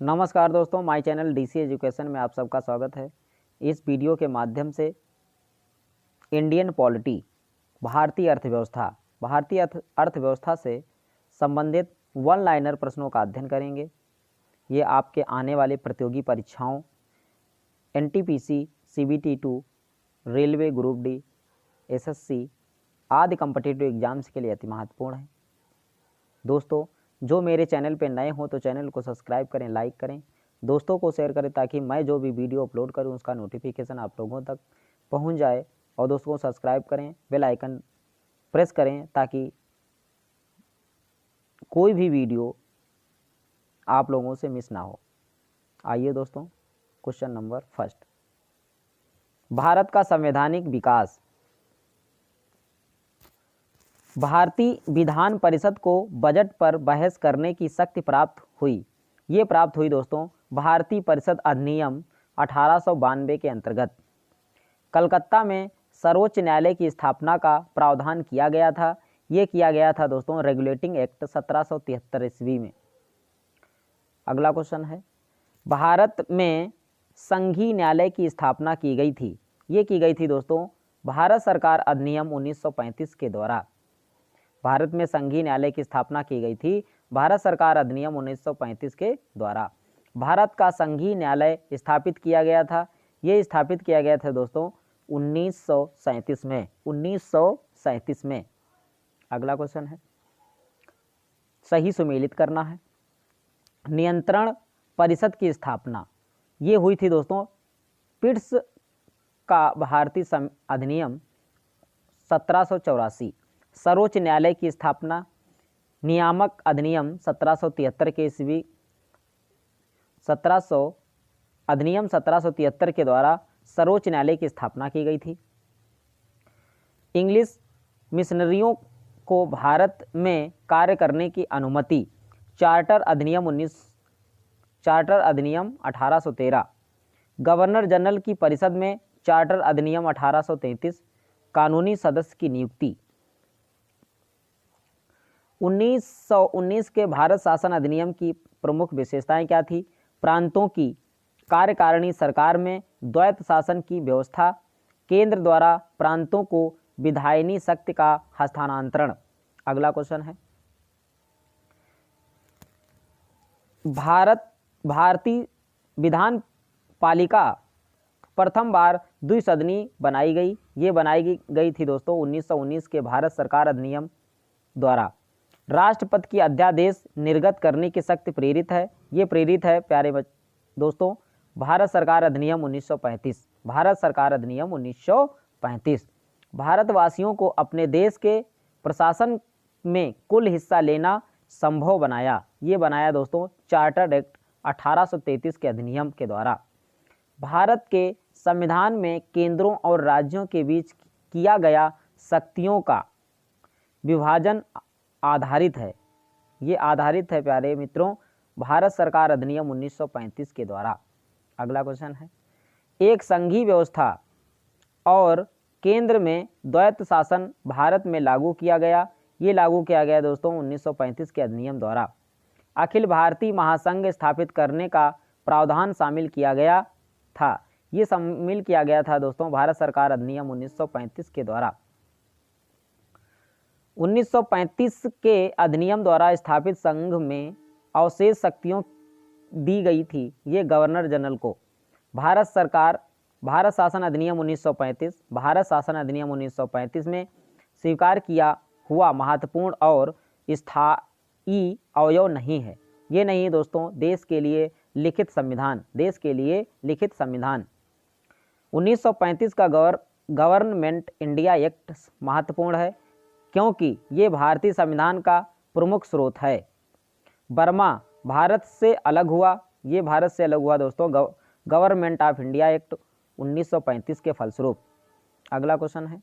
नमस्कार दोस्तों, my channel DC education में आप सबका स्वागत है। इस वीडियो के माध्यम से इंडियन पॉलिटी, भारतीय अर्थव्यवस्था से संबंधित वन लाइनर प्रश्नों का अध्ययन करेंगे। ये आपके आने वाले प्रतियोगी परीक्षाओं NTPC, CBT two, railway group D, SSC आदि कॉम्पिटिटिव एग्जाम्स के लिए अति महत्वपूर्ण है। दोस्तों, जो मेरे चैनल पे नए हो तो चैनल को सब्सक्राइब करें, लाइक करें, दोस्तों को शेयर करें ताकि मैं जो भी वीडियो अपलोड करूं उसका नोटिफिकेशन आप लोगों तक पहुंच जाए। और दोस्तों को सब्सक्राइब करें, बेल आइकन प्रेस करें ताकि कोई भी वीडियो आप लोगों से मिस ना हो। आइए दोस्तों, क्वेश्चन नंबर फर्स्ट, भारत का संवैधानिक विकास। भारतीय विधान परिषद को बजट पर बहस करने की शक्ति प्राप्त हुई। ये प्राप्त हुई दोस्तों भारतीय परिषद अधिनियम 1892 के अंतर्गत। कलकत्ता में सर्वोच्च न्यायालय की स्थापना का प्रावधान किया गया था। ये किया गया था दोस्तों रेगुलेटिंग एक्ट 1773 ईस्वी में। अगला क्वेश्चन है, भारत में संघीय न्यायालय की स्थापना की गई थी। ये की गई थी दोस्तों भारत सरकार अधिनियम 1935 के द्वारा। भारत में संघीय न्यायालय की स्थापना की गई थी भारत सरकार अधिनियम 1935 के द्वारा। भारत का संघीय न्यायालय स्थापित किया गया था। ये स्थापित किया गया था दोस्तों 1937 में। अगला क्वेश्चन है, सही सुमेलित करना है। नियंत्रण परिषद की स्थापना ये हुई थी दोस्तों पिट्स का भारतीय अधिनियम 1784। सर्वोच्च न्यायालय की स्थापना नियामक अधिनियम 1773 के ईस्वी 1773 के द्वारा सर्वोच्च न्यायालय की स्थापना की गई थी। इंग्लिश मिशनरियों को भारत में कार्य करने की अनुमति चार्टर अधिनियम 1813। गवर्नर जनरल की परिषद में चार्टर अधिनियम 1833। कानूनी सदस्य की नियुक्ति 1919 के भारत शासन अधिनियम की प्रमुख विशेषताएं क्या थी? प्रांतों की कार्यकारिणी सरकार में द्वैत शासन की व्यवस्था, केंद्र द्वारा प्रांतों को विधायनी शक्ति का हस्तांतरण। अगला क्वेश्चन है, भारतीय विधान पालिका प्रथम बार द्विसदनी बनाई गई। ये बनाई गई थी दोस्तों 1919 के भारत सरकार अधिनियम द्वारा। राष्ट्रपति की अध्यादेश निर्गत करने की शक्ति प्रेरित है। ये प्रेरित है प्यारे दोस्तों भारत सरकार अधिनियम 1935। भारत सरकार अधिनियम 1935 भारतवासियों को अपने देश के प्रशासन में कुल हिस्सा लेना संभव बनाया। ये बनाया दोस्तों चार्टर्ड एक्ट 1833 के अधिनियम के द्वारा। भारत के संविधान में केंद्रों और राज्यों के बीच किया गया शक्तियों का विभाजन आधारित है। ये आधारित है प्यारे मित्रों भारत सरकार अधिनियम 1935 के द्वारा। अगला क्वेश्चन है, एक संघीय व्यवस्था और केंद्र में द्वैत शासन भारत में लागू किया गया। ये लागू किया गया दोस्तों 1935 के अधिनियम द्वारा। अखिल भारतीय महासंघ स्थापित करने का प्रावधान शामिल किया गया था। ये शामिल किया गया था दोस्तों भारत सरकार अधिनियम 1935 के द्वारा। 1935 के अधिनियम द्वारा स्थापित संघ में अवशेष शक्तियों दी गई थी ये गवर्नर जनरल को। भारत शासन अधिनियम 1935 भारत शासन अधिनियम 1935 में स्वीकार किया हुआ महत्वपूर्ण और स्थायी अवयव नहीं है। ये नहीं है दोस्तों देश के लिए लिखित संविधान। 1935 का गवर्नमेंट इंडिया एक्ट महत्वपूर्ण है क्योंकि ये भारतीय संविधान का प्रमुख स्रोत है। बर्मा भारत से अलग हुआ। ये भारत से अलग हुआ दोस्तों गवर्नमेंट ऑफ इंडिया एक्ट 1935 के फलस्वरूप। अगला क्वेश्चन है,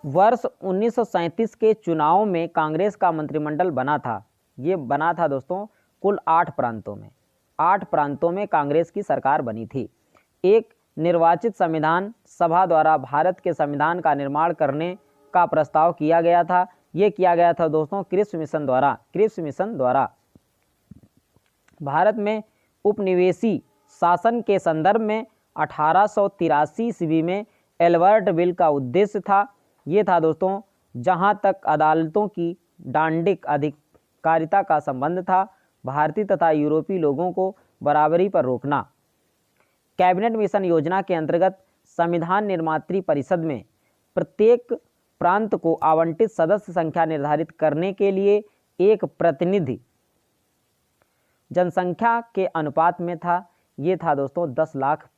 वर्ष 1937 के चुनाव में कांग्रेस का मंत्रिमंडल बना था। ये बना था दोस्तों कुल 8 प्रांतों में। 8 प्रांतों में कांग्रेस की सरकार बनी थी। एक निर्वाचित संविधान सभा द्वारा भारत के संविधान का निर्माण करने का प्रस्ताव किया गया था। ये किया गया था दोस्तों क्रिप्स मिशन द्वारा। भारत में उपनिवेशी शासन के संदर्भ में 1883 ईस्वी में एल्बर्ट बिल का उद्देश्य था। ये था दोस्तों, जहाँ तक अदालतों की डांडिक अधिकारिता का संबंध था, भारतीय तथा यूरोपीय लोगों को बराबरी पर रोकना। कैबिनेट मिशन योजना के अंतर्गत संविधान निर्मात्री परिषद में प्रत्येक प्रांत को आवंटित सदस्य संख्या निर्धारित करने के लिए एक प्रतिनिधि जनसंख्या के अनुपात में था। ये था दोस्तों 10 लाख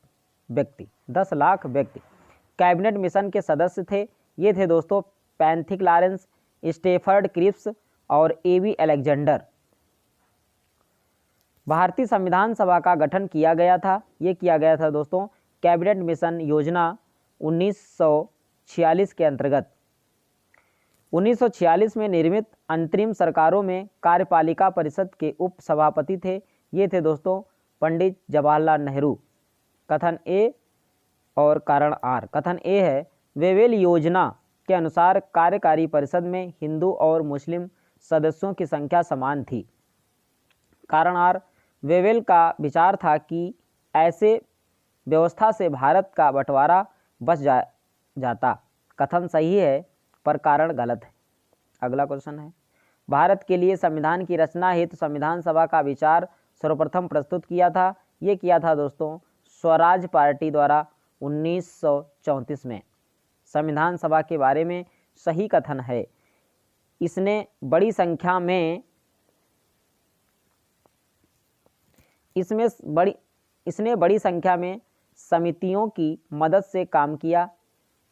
व्यक्ति। 10 लाख व्यक्ति कैबिनेट मिशन के सदस्य थे। ये थे दोस्तों पैंथिक लॉरेंस, स्टेफर्ड क्रिप्स और एवी अलेक्जेंडर। भारतीय संविधान सभा का गठन किया गया था। ये किया गया था दोस्तों कैबिनेट मिशन योजना 1946 के अंतर्गत। 1946 में निर्मित अंतरिम सरकारों में कार्यपालिका परिषद के उप सभापति थे। ये थे दोस्तों पंडित जवाहरलाल नेहरू। कथन ए और कारण आर। कथन ए है, वेवेल योजना के अनुसार कार्यकारी परिषद में हिंदू और मुस्लिम सदस्यों की संख्या समान थी। कारण आर, वेवेल का विचार था कि ऐसे व्यवस्था से भारत का बंटवारा बच जाता। कथन सही है पर कारण गलत है। अगला क्वेश्चन है, भारत के लिए संविधान की रचना हेतु संविधान सभा का विचार सर्वप्रथम प्रस्तुत किया था। ये किया था दोस्तों स्वराज पार्टी द्वारा 1934 में। संविधान सभा के बारे में सही कथन है, इसने बड़ी संख्या में समितियों की मदद से काम किया।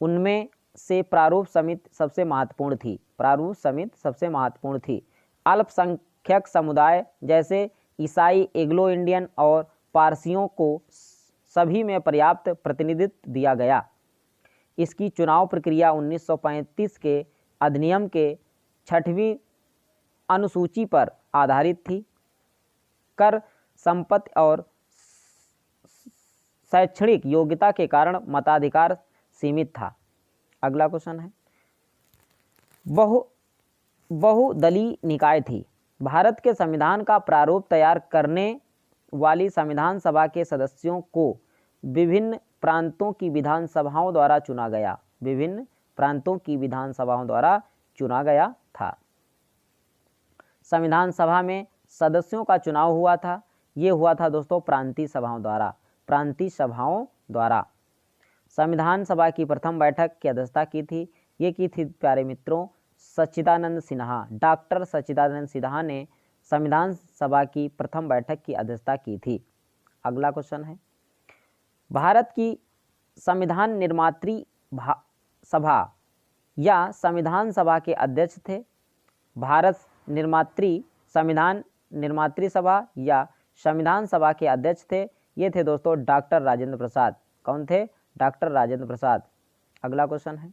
उनमें से प्रारूप समिति सबसे महत्वपूर्ण थी। प्रारूप समिति सबसे महत्वपूर्ण थी। अल्पसंख्यक समुदाय जैसे ईसाई, एग्लो इंडियन और पारसियों को सभी में पर्याप्त प्रतिनिधित्व दिया गया। इसकी चुनाव प्रक्रिया 1935 के अधिनियम के 6वीं अनुसूची पर आधारित थी। कर, संपत्ति और शैक्षणिक योग्यता के कारण मताधिकार सीमित था। अगला क्वेश्चन है, बहुदलीय निकाय थी। भारत के संविधान का प्रारूप तैयार करने वाली संविधान सभा के सदस्यों को विभिन्न प्रांतों की विधानसभाओं द्वारा चुना गया। विभिन्न प्रांतों की विधानसभाओं द्वारा चुना गया था। संविधान सभा में सदस्यों का चुनाव हुआ था। ये हुआ था दोस्तों प्रांतीय सभाओं द्वारा। प्रांतीय सभाओं द्वारा संविधान सभा की प्रथम बैठक की अध्यक्षता की थी। ये की थी प्यारे मित्रों सच्चिदानंद सिन्हा। डॉक्टर सच्चिदानंद सिन्हा ने संविधान सभा की प्रथम बैठक की अध्यक्षता की थी। अगला क्वेश्चन है, भारत की संविधान निर्मात्री सभा या संविधान सभा के अध्यक्ष थे। भारत संविधान निर्मात्री सभा या संविधान सभा के अध्यक्ष थे। ये थे दोस्तों डॉक्टर राजेंद्र प्रसाद। कौन थे? डॉक्टर राजेंद्र प्रसाद। अगला क्वेश्चन है,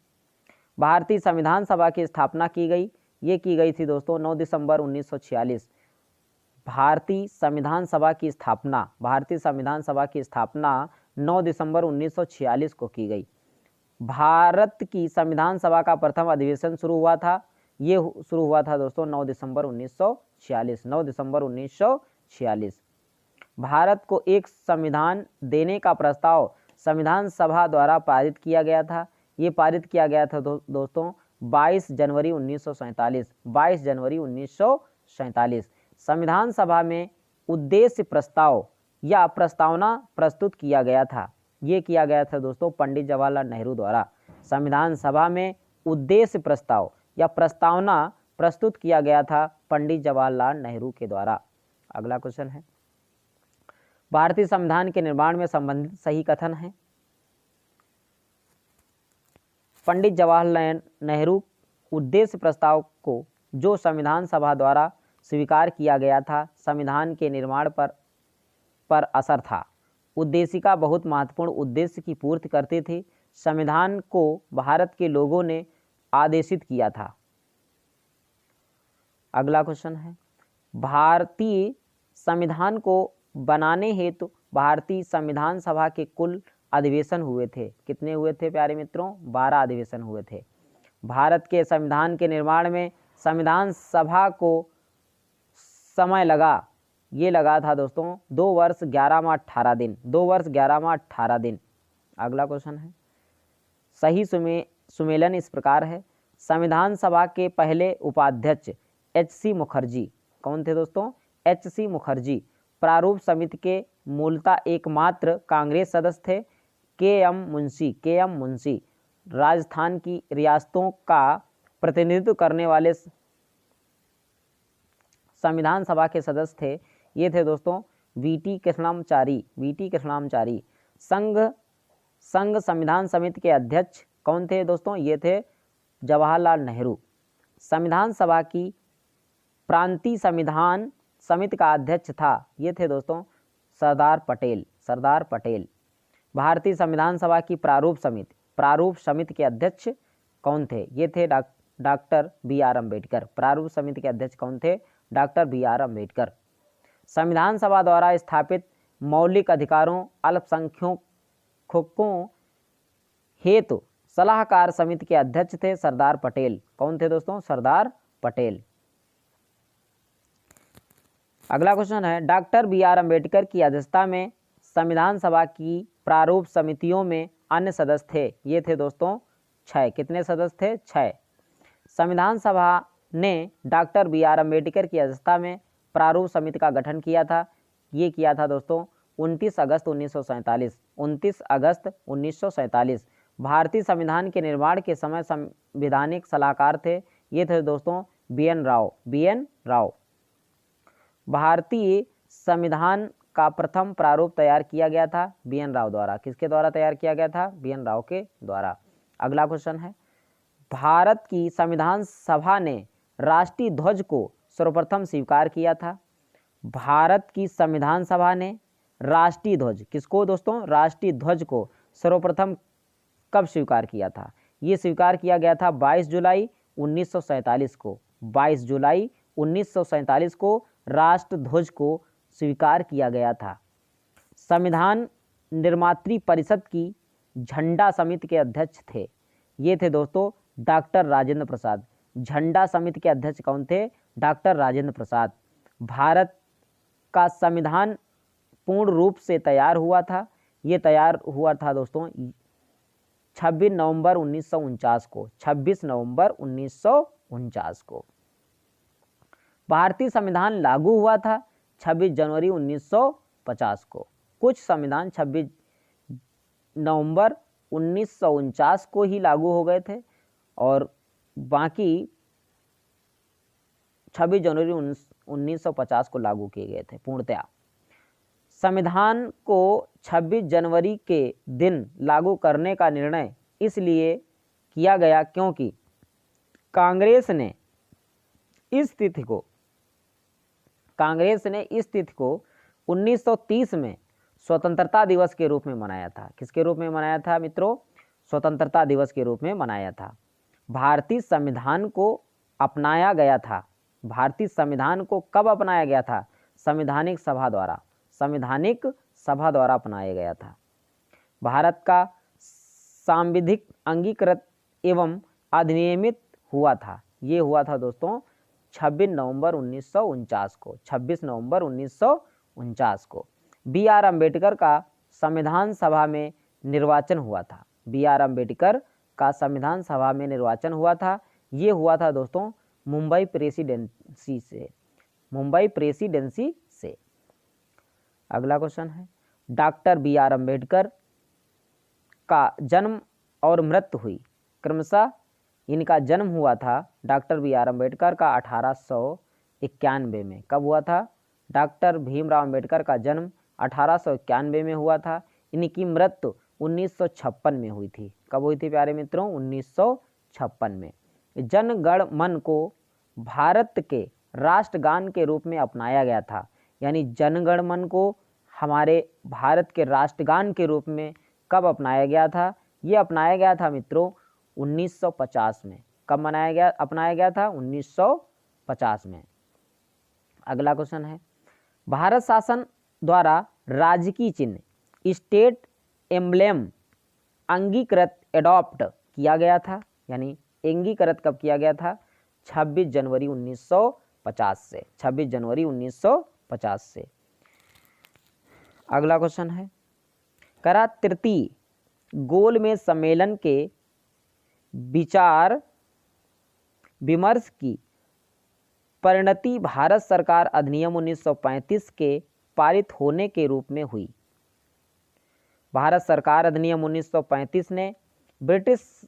भारतीय संविधान सभा की स्थापना की गई। ये की गई थी दोस्तों 9 दिसंबर 1946। भारतीय संविधान सभा की स्थापना 9 दिसंबर 1946 को की गई। भारत की संविधान सभा का प्रथम अधिवेशन शुरू हुआ था। ये शुरू हुआ था दोस्तों 9 दिसंबर 1946। 9 दिसंबर 1946। भारत को एक संविधान देने का प्रस्ताव संविधान सभा द्वारा पारित किया गया था। ये पारित किया गया था दोस्तों 22 जनवरी 1947। 22 जनवरी 1947। संविधान सभा में उद्देश्य प्रस्ताव या प्रस्तावना प्रस्तुत किया गया था। ये किया गया था दोस्तों पंडित जवाहरलाल नेहरू द्वारा। संविधान सभा में उद्देश्य प्रस्ताव या प्रस्तावना प्रस्तुत किया गया था पंडित जवाहरलाल नेहरू के द्वारा। अगला क्वेश्चन है, भारतीय संविधान के निर्माण में संबंधित सही कथन है। पंडित जवाहरलाल नेहरू उद्देश्य प्रस्ताव को जो संविधान सभा द्वारा स्वीकार किया गया था संविधान के निर्माण पर असर था। उद्देशिका बहुत महत्वपूर्ण उद्देश्य की पूर्ति करते थे। संविधान को भारत के लोगों ने आदेशित किया था। अगला क्वेश्चन है, भारतीय संविधान को बनाने हेतु भारतीय संविधान सभा के कुल अधिवेशन हुए थे। कितने हुए थे प्यारे मित्रों? 12 अधिवेशन हुए थे। भारत के संविधान के निर्माण में संविधान सभा को समय लगा ये लगा था दोस्तों 2 वर्ष 11 माह 18 दिन, 2 वर्ष 11 माह 18 दिन। अगला क्वेश्चन है, सही सुमेलन इस प्रकार है, संविधान सभा के पहले उपाध्यक्ष एच.सी. मुखर्जी कौन थे दोस्तों? एच.सी. मुखर्जी। प्रारूप समिति के मूलतः एकमात्र कांग्रेस सदस्य थे। के.एम. मुंशी राजस्थान की रियासतों का प्रतिनिधित्व करने वाले संविधान सभा के सदस्य थे। ये थे दोस्तों वी.टी. कृष्णामचारी। संघ संविधान समिति के अध्यक्ष कौन थे दोस्तों? ये थे जवाहरलाल नेहरू। संविधान सभा की प्रांतीय संविधान समिति का अध्यक्ष था, ये थे दोस्तों सरदार पटेल। भारतीय संविधान सभा की प्रारूप समिति के अध्यक्ष कौन थे? ये थे डॉक्टर बी.आर. अम्बेडकर। प्रारूप समिति के अध्यक्ष कौन थे? Doctor B R. अम्बेडकर। संविधान सभा द्वारा स्थापित मौलिक अधिकारों अल्पसंख्यकों हेतु सलाहकार समिति के अध्यक्ष थे सरदार पटेल। कौन थे दोस्तों? सरदार पटेल। अगला क्वेश्चन है, डॉक्टर बी.आर. अम्बेडकर की अध्यक्षता में संविधान सभा की प्रारूप समितियों में अन्य सदस्य थे। ये थे दोस्तों 6। कितने सदस्य थे? 6। संविधान सभा ने डॉक्टर बी.आर. अम्बेडकर की अध्यक्षता में प्रारूप समिति का गठन किया था। ये किया था दोस्तों 29 अगस्त 1947। भारतीय संविधान के निर्माण के समय संवैधानिक सलाहकार थे। ये थे दोस्तों बी.एन. राव। भारतीय संविधान का प्रथम प्रारूप तैयार किया गया था बी.एन. राव द्वारा। किसके द्वारा तैयार किया गया था? बी.एन. राव के द्वारा। अगला क्वेश्चन है, भारत की संविधान सभा ने राष्ट्रीय ध्वज को सर्वप्रथम स्वीकार किया था। भारत की संविधान सभा ने राष्ट्रीय ध्वज, किसको दोस्तों? राष्ट्रीय ध्वज को सर्वप्रथम कब स्वीकार किया था? ये स्वीकार किया गया था 22 जुलाई 1947 को। 22 जुलाई 1947 को राष्ट्र ध्वज को स्वीकार किया गया था। संविधान निर्मात्री परिषद की झंडा समिति के अध्यक्ष थे। ये थे दोस्तों डॉक्टर राजेंद्र प्रसाद। झंडा समिति के अध्यक्ष कौन थे? डॉक्टर राजेंद्र प्रसाद। भारत का संविधान पूर्ण रूप से तैयार हुआ था। ये तैयार हुआ था दोस्तों 26 नवंबर 1949 को। 26 नवंबर 1949 को। भारतीय संविधान लागू हुआ था 26 जनवरी 1950 को। कुछ संविधान 26 नवंबर 1949 को ही लागू हो गए थे और बाकी 26 जनवरी 1950 को लागू किए गए थे पूर्णतया। संविधान को 26 जनवरी के दिन लागू करने का निर्णय इसलिए किया गया क्योंकि कांग्रेस ने इस तिथि को 1930 में स्वतंत्रता दिवस के रूप में मनाया था। किसके रूप में मनाया था मित्रों? स्वतंत्रता दिवस के रूप में मनाया था। भारतीय संविधान को अपनाया गया था। भारतीय संविधान को कब अपनाया गया था? संवैधानिक सभा द्वारा अपनाया गया था। भारत का सांविधिक अंगीकृत एवं अधिनियमित हुआ था। ये हुआ था दोस्तों 26 नवंबर 1949 को। 26 नवंबर 1949 को बी.आर. अम्बेडकर का संविधान सभा में निर्वाचन हुआ था। बी.आर. अम्बेडकर का संविधान सभा में निर्वाचन हुआ था। ये हुआ था दोस्तों मुंबई प्रेसिडेंसी से। अगला क्वेश्चन है, डॉक्टर बी.आर. अम्बेडकर का जन्म और मृत्यु हुई क्रमशः। इनका जन्म हुआ था डॉक्टर बी.आर. अम्बेडकर का 1891 में। कब हुआ था? डॉक्टर भीमराव अम्बेडकर का जन्म 1891 में हुआ था। इनकी मृत्यु 1956 में हुई थी। कब हुई थी प्यारे मित्रों? 1956 में। जन गण मन को भारत के राष्ट्रगान के रूप में अपनाया गया था। यानी जन गण मन को हमारे भारत के राष्ट्रगान के रूप में कब अपनाया गया था? ये अपनाया गया था मित्रों 1950 में। कब अपनाया गया था? 1950 में। अगला क्वेश्चन है, भारत शासन द्वारा राजकीय चिन्ह स्टेट एम्ब्लेम अंगीकृत एडॉप्ट किया गया था। यानी अंगीकृत कब किया गया था? 26 जनवरी 1950 से। 26 जनवरी 1950 से। अगला क्वेश्चन है, करा तृतीय गोलमेज सम्मेलन के विचार विमर्श की परिणति भारत सरकार अधिनियम 1935 के पारित होने के रूप में हुई। भारत सरकार अधिनियम 1935 ने ब्रिटिश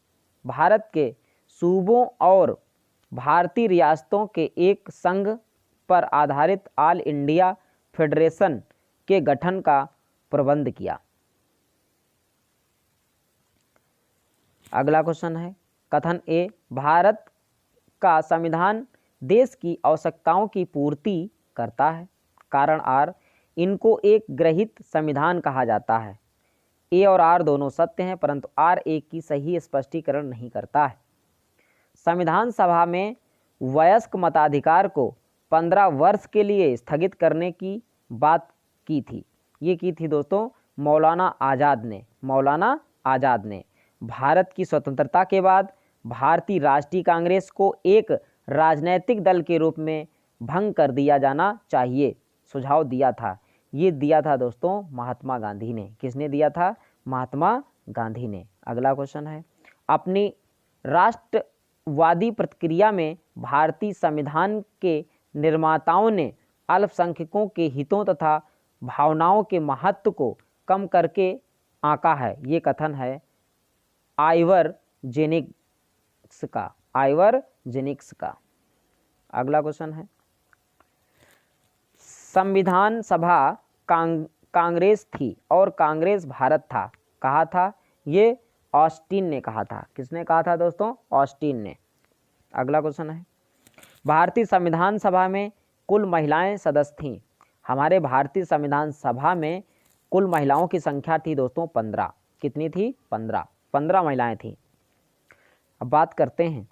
भारत के सूबों और भारतीय रियासतों के एक संघ पर आधारित ऑल इंडिया फेडरेशन के गठन का प्रबंध किया। अगला क्वेश्चन है, कथन ए, भारत का संविधान देश की आवश्यकताओं की पूर्ति करता है। कारण आर, इनको एक ग्रहित संविधान कहा जाता है। ए और आर दोनों सत्य हैं, परंतु आर एक की सही स्पष्टीकरण नहीं करता है। संविधान सभा में वयस्क मताधिकार को 15 वर्ष के लिए स्थगित करने की बात की थी। ये की थी दोस्तों मौलाना आज़ाद ने। भारत की स्वतंत्रता के बाद भारतीय राष्ट्रीय कांग्रेस को एक राजनैतिक दल के रूप में भंग कर दिया जाना चाहिए सुझाव दिया था। ये दिया था दोस्तों महात्मा गांधी ने। किसने दिया था? महात्मा गांधी ने। अगला क्वेश्चन है, अपनी राष्ट्रवादी प्रतिक्रिया में भारतीय संविधान के निर्माताओं ने अल्पसंख्यकों के हितों तथा भावनाओं के महत्व को कम करके आंका है। ये कथन है आइवर जेनिक्स का। अगला क्वेश्चन है, संविधान सभा कांग्रेस थी और कांग्रेस भारत था। कहा था? ये ऑस्टिन ने कहा था। किसने कहा था दोस्तों? ऑस्टिन ने। अगला क्वेश्चन है, भारतीय संविधान सभा में कुल महिलाएं सदस्य थीं। हमारे भारतीय संविधान सभा में कुल महिलाओं की संख्या थी दोस्तों 15। कितनी थी? 15 महिलाएं थीं। अब बात करते हैं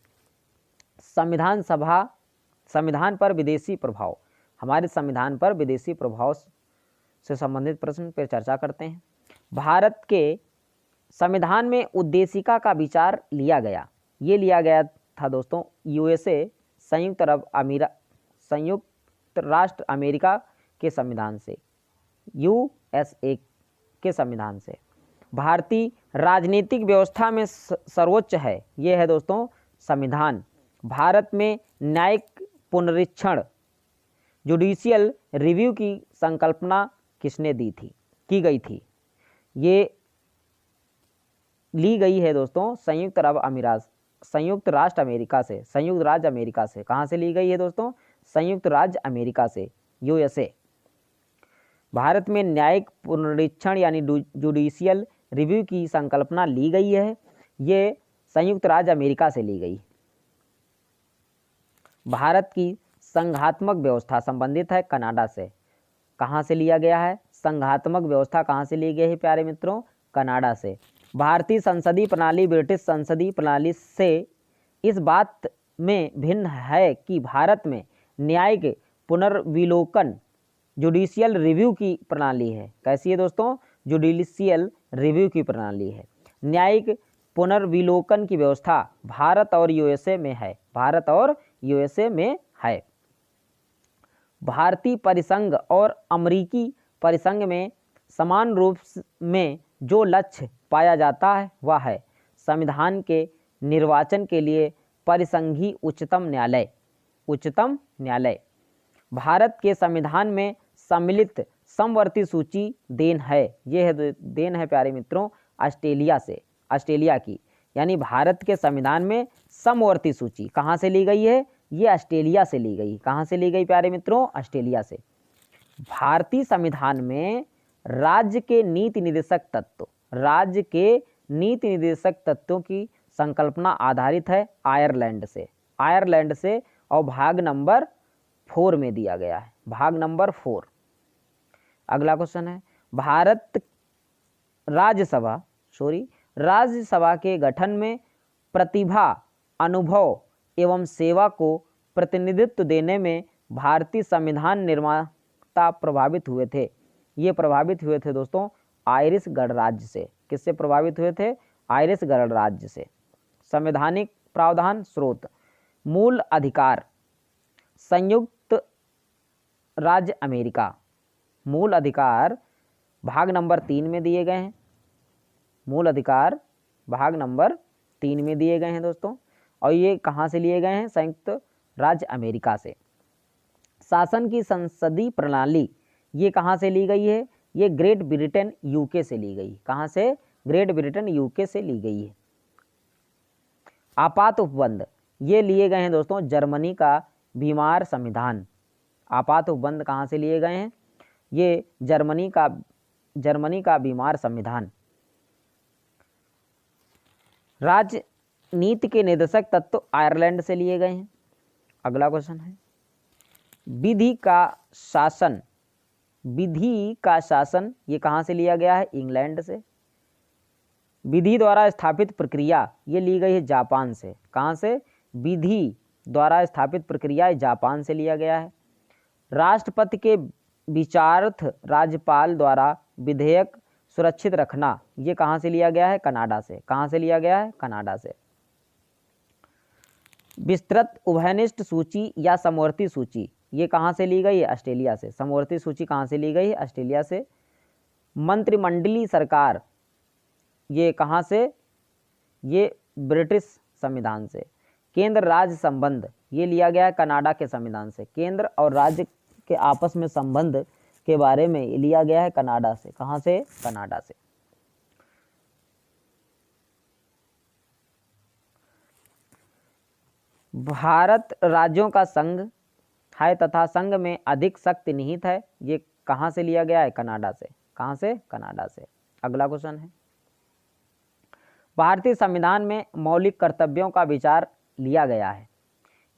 संविधान पर विदेशी प्रभाव। हमारे संविधान पर विदेशी प्रभाव से संबंधित प्रश्न पर चर्चा करते हैं। भारत के संविधान में उद्देशिका का विचार लिया गया। ये लिया गया था दोस्तों यूएसए संयुक्त राष्ट्र अमेरिका के संविधान से, यूएसए के संविधान से। भारतीय राजनीतिक व्यवस्था में सर्वोच्च है। ये है दोस्तों संविधान। भारत में न्यायिक पुनरीक्षण जुडिशियल रिव्यू की संकल्पना किसने दी थी? की गई थी? ये ली गई है दोस्तों संयुक्त राज्य अमेरिका से। कहाँ से ली गई है दोस्तों? संयुक्त राज्य अमेरिका से, यूएसए। भारत में न्यायिक पुनरीक्षण यानी जुडिशियल रिव्यू की संकल्पना ली गई है। ये संयुक्त राज्य अमेरिका से ली गई। भारत की संघात्मक व्यवस्था संबंधित है कनाडा से। कहाँ से लिया गया है? संघात्मक व्यवस्था कहाँ से ली गई है प्यारे मित्रों? कनाडा से। भारतीय संसदीय प्रणाली ब्रिटिश संसदीय प्रणाली से इस बात में भिन्न है कि भारत में न्यायिक पुनर्विलोकन जुडिशियल रिव्यू की प्रणाली है। कैसी है दोस्तों? जुडिशियल रिव्यू की प्रणाली है। न्यायिक पुनर्विलोकन की व्यवस्था भारत और यूएसए में है। भारतीय परिसंघ और अमेरिकी परिसंघ में समान रूप में जो लक्ष्य पाया जाता है वह है संविधान के निर्वाचन के लिए परिसंघीय उच्चतम न्यायालय। भारत के संविधान में सम्मिलित समवर्ती सूची देन है। ये है देन है प्यारे मित्रों ऑस्ट्रेलिया की। यानी भारत के संविधान में समवर्ती सूची कहाँ से ली गई है? ये ऑस्ट्रेलिया से ली गई। कहाँ से ली गई प्यारे मित्रों? ऑस्ट्रेलिया से। भारतीय संविधान में राज्य के नीति निर्देशक तत्वों की संकल्पना आधारित है आयरलैंड से और भाग नंबर 4 में दिया गया है। भाग नंबर 4। अगला क्वेश्चन है, भारत राज्यसभा के गठन में प्रतिभा, अनुभव एवं सेवा को प्रतिनिधित्व देने में भारतीय संविधान निर्माता प्रभावित हुए थे। ये प्रभावित हुए थे दोस्तों आयरिश गणराज्य से। किससे प्रभावित हुए थे? आयरिश गणराज्य से। संवैधानिक प्रावधान स्रोत, मूल अधिकार, संयुक्त राज्य अमेरिका। मूल अधिकार भाग नंबर 3 में दिए गए हैं। मूल अधिकार भाग नंबर 3 में दिए गए हैं दोस्तों, और ये कहाँ से लिए गए हैं? संयुक्त राज्य अमेरिका से। शासन की संसदीय प्रणाली ये कहाँ से ली गई है? ये ग्रेट ब्रिटेन यूके से ली गई। कहाँ से? ग्रेट ब्रिटेन यूके से ली गई है। आपात उपबंध ये लिए गए हैं दोस्तों जर्मनी का बीमार संविधान। आपात उपबंध कहाँ से लिए गए हैं? ये जर्मनी का बीमार संविधान। राजनीति के निर्देशक तत्व आयरलैंड से लिए गए हैं। अगला क्वेश्चन है विधि का शासन ये कहाँ से लिया गया है? इंग्लैंड से। विधि द्वारा स्थापित प्रक्रिया ये ली गई है जापान से। कहाँ से? विधि द्वारा स्थापित प्रक्रिया जापान से लिया गया है। राष्ट्रपति के विचारार्थ राज्यपाल द्वारा विधेयक सुरक्षित रखना ये कहाँ से लिया गया है? कनाडा से। कहाँ से लिया गया है? कनाडा से। विस्तृत उभयनिष्ठ सूची या समवर्ती सूची ये कहाँ से ली गई है? ऑस्ट्रेलिया से। समवर्ती सूची कहाँ से ली गई है? ऑस्ट्रेलिया से। मंत्रिमंडलीय सरकार ये कहाँ से? ये ब्रिटिश संविधान से। केंद्र राज्य संबंध ये लिया गया है कनाडा के संविधान से। केंद्र और राज्य के आपस में संबंध के बारे में लिया गया है कनाडा से। कहाँ से? कनाडा से। भारत राज्यों का संघ है तथा संघ में अधिक शक्ति निहित है ये कहाँ से लिया गया है? कनाडा से। कहाँ से? कनाडा से। अगला क्वेश्चन है भारतीय संविधान में मौलिक कर्तव्यों का विचार लिया गया है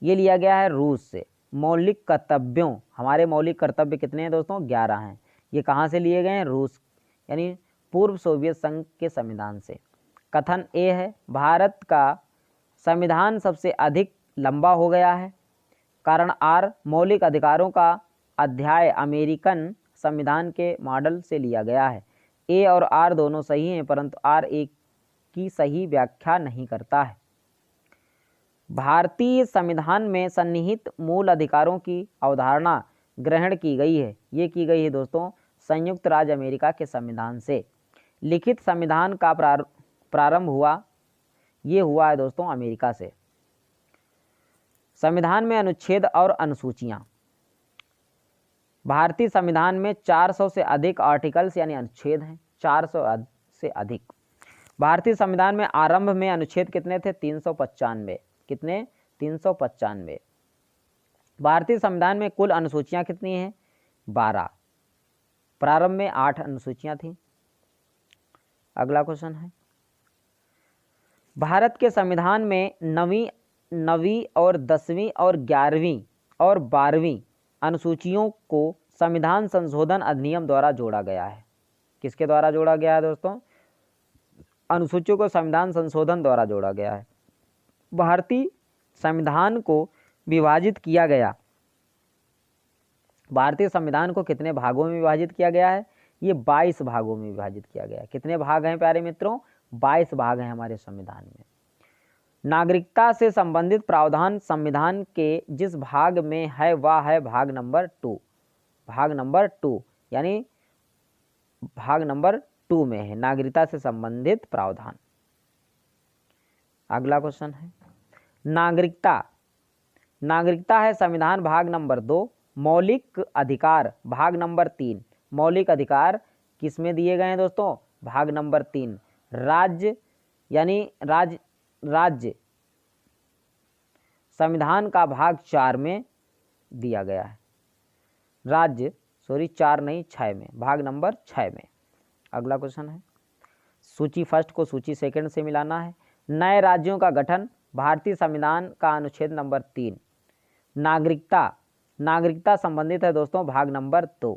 ये लिया गया है रूस से। मौलिक कर्तव्यों हमारे मौलिक कर्तव्य कितने हैं दोस्तों? 11 हैं। ये कहाँ से लिए गए हैं? रूस यानी पूर्व सोवियत संघ के संविधान से। कथन ए है भारत का संविधान सबसे अधिक लंबा हो गया है। कारण आर मौलिक अधिकारों का अध्याय अमेरिकन संविधान के मॉडल से लिया गया है। ए और आर दोनों सही हैं परंतु आर एक की सही व्याख्या नहीं करता है। भारतीय संविधान में सन्निहित मूल अधिकारों की अवधारणा ग्रहण की गई है ये की गई है दोस्तों संयुक्त राज्य अमेरिका के संविधान से। लिखित संविधान का प्रारंभ हुआ ये हुआ है दोस्तों अमेरिका से। संविधान में अनुच्छेद और अनुसूचियां भारतीय संविधान में 400 से अधिक आर्टिकल्स यानी अनुच्छेद हैं। 400 से अधिक। भारतीय संविधान में आरंभ में अनुच्छेद कितने थे? 395। कितने? 395। भारतीय संविधान में कुल अनुसूचियां कितनी हैं? 12। प्रारंभ में 8 अनुसूचियां थीं। अगला क्वेश्चन है भारत के संविधान में 9वीं और 10वीं और 11वीं और 12वीं अनुसूचियों को संविधान संशोधन अधिनियम द्वारा जोड़ा गया है। किसके द्वारा जोड़ा गया है दोस्तों? अनुसूचियों को संविधान संशोधन द्वारा जोड़ा गया है। भारतीय संविधान को विभाजित किया गया। भारतीय संविधान को कितने भागों में विभाजित किया गया है? ये 22 भागों में विभाजित किया गया है। कितने भाग हैं प्यारे मित्रों? 22 भाग हैं हमारे संविधान में। नागरिकता से संबंधित प्रावधान संविधान के जिस भाग में है वह है भाग नंबर 2। भाग नंबर 2 यानी भाग नंबर 2 में है नागरिकता से संबंधित प्रावधान। अगला क्वेश्चन है नागरिकता है संविधान भाग नंबर 2। मौलिक अधिकार भाग नंबर 3। मौलिक अधिकार किसमें दिए गए हैं दोस्तों? भाग नंबर 3। राज्य यानी राज्य संविधान का भाग 4 में दिया गया है। राज्य 4 नहीं 6 में, भाग नंबर 6 में। अगला क्वेश्चन है सूची फर्स्ट को सूची सेकंड से मिलाना है। नए राज्यों का गठन भारतीय संविधान का अनुच्छेद नंबर 3। नागरिकता संबंधित है दोस्तों भाग नंबर 2।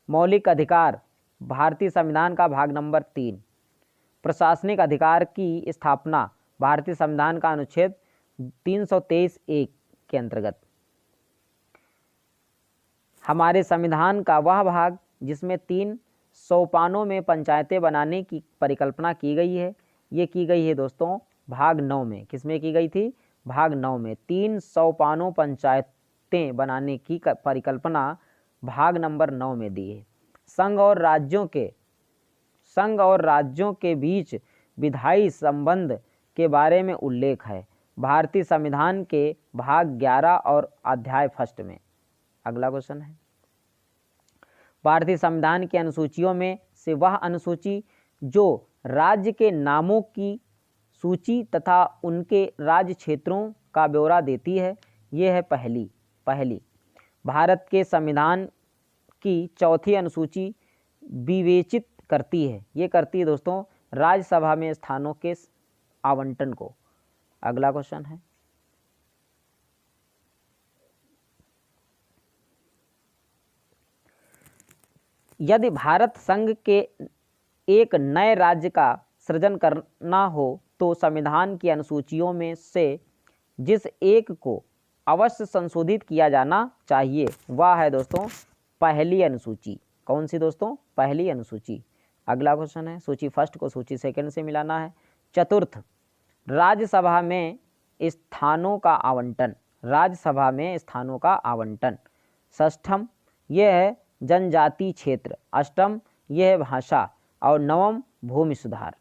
मौलिक अधिकार भारतीय संविधान का भाग नंबर 3। प्रशासनिक अधिकार की स्थापना भारतीय संविधान का अनुच्छेद 323(1) के अंतर्गत। हमारे संविधान का वह भाग जिसमें 3 सोपानों में पंचायतें बनाने की परिकल्पना की गई है ये की गई है दोस्तों भाग 9 में। किसमें की गई थी? भाग 9 में 3 सोपानों पंचायत रियासतें बनाने की परिकल्पना भाग नंबर 9 में दी है। संघ और राज्यों के बीच विधायी संबंध के बारे में उल्लेख है भारतीय संविधान के भाग 11 और अध्याय फर्स्ट में। अगला क्वेश्चन है, भारतीय संविधान की अनुसूचियों में से वह अनुसूची जो राज्य के नामों की सूची तथा उनके राज्य क्षेत्रों का ब्यौरा देती है, ये है पहली। भारत के संविधान की चौथी अनुसूची विवेचित करती है, ये करती है दोस्तों राज्यसभा में स्थानों के आवंटन को। अगला क्वेश्चन है, यदि भारत संघ के एक नए राज्य का सृजन करना हो तो संविधान की अनुसूचियों में से जिस एक को अवश्य संशोधित किया जाना चाहिए वह है दोस्तों पहली अनुसूची। कौन सी दोस्तों? पहली अनुसूची। अगला क्वेश्चन है, सूची फर्स्ट को सूची सेकंड से मिलाना है। चतुर्थ, राज्यसभा में स्थानों का आवंटन, राज्यसभा में स्थानों का आवंटन। षष्ठम, यह है जनजाति क्षेत्र। अष्टम, यह है भाषा। और नवम, भूमि सुधार।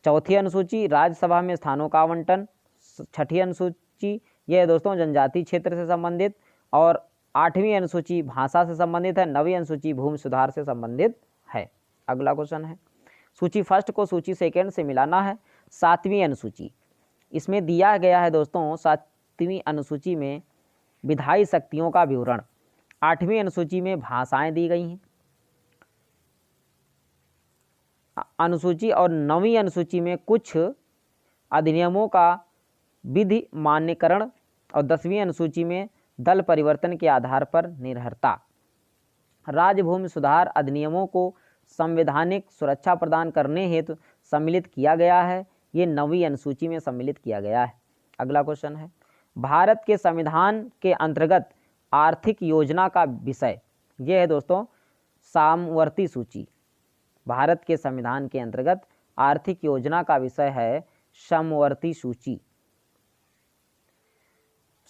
चौथी अनुसूची राज्यसभा में स्थानों का आवंटन। छठी अनुसूची यह है दोस्तों जनजाति क्षेत्र से संबंधित। और आठवीं अनुसूची भाषा से संबंधित है। नवीं अनुसूची भूमि सुधार से संबंधित है। अगला क्वेश्चन है, सूची फर्स्ट को सूची सेकंड से मिलाना है। सातवीं अनुसूची, इसमें दिया गया है दोस्तों सातवीं अनुसूची में विधायी शक्तियों का विवरण। आठवीं अनुसूची में भाषाएं दी गई हैं अनुसूची। और नवीं अनुसूची में कुछ अधिनियमों का विधि मान्यकरण। और 10वीं अनुसूची में दल परिवर्तन के आधार पर निर्भरता। राज्य भूमि सुधार अधिनियमों को संवैधानिक सुरक्षा प्रदान करने हेतु सम्मिलित किया गया है। ये 9वीं अनुसूची में सम्मिलित किया गया है। अगला क्वेश्चन है, भारत के संविधान के अंतर्गत आर्थिक योजना का विषय, यह है दोस्तों सामवर्ती सूची। भारत के संविधान के अंतर्गत आर्थिक योजना का विषय है समवर्ती सूची।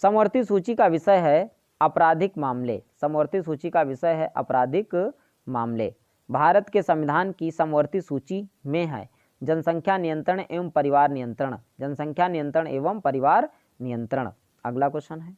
समवर्ती सूची का विषय है आपराधिक मामले। समवर्ती सूची का विषय है आपराधिक मामले। भारत के संविधान की समवर्ती सूची में है जनसंख्या नियंत्रण एवं परिवार नियंत्रण। जनसंख्या नियंत्रण एवं परिवार नियंत्रण। अगला क्वेश्चन है,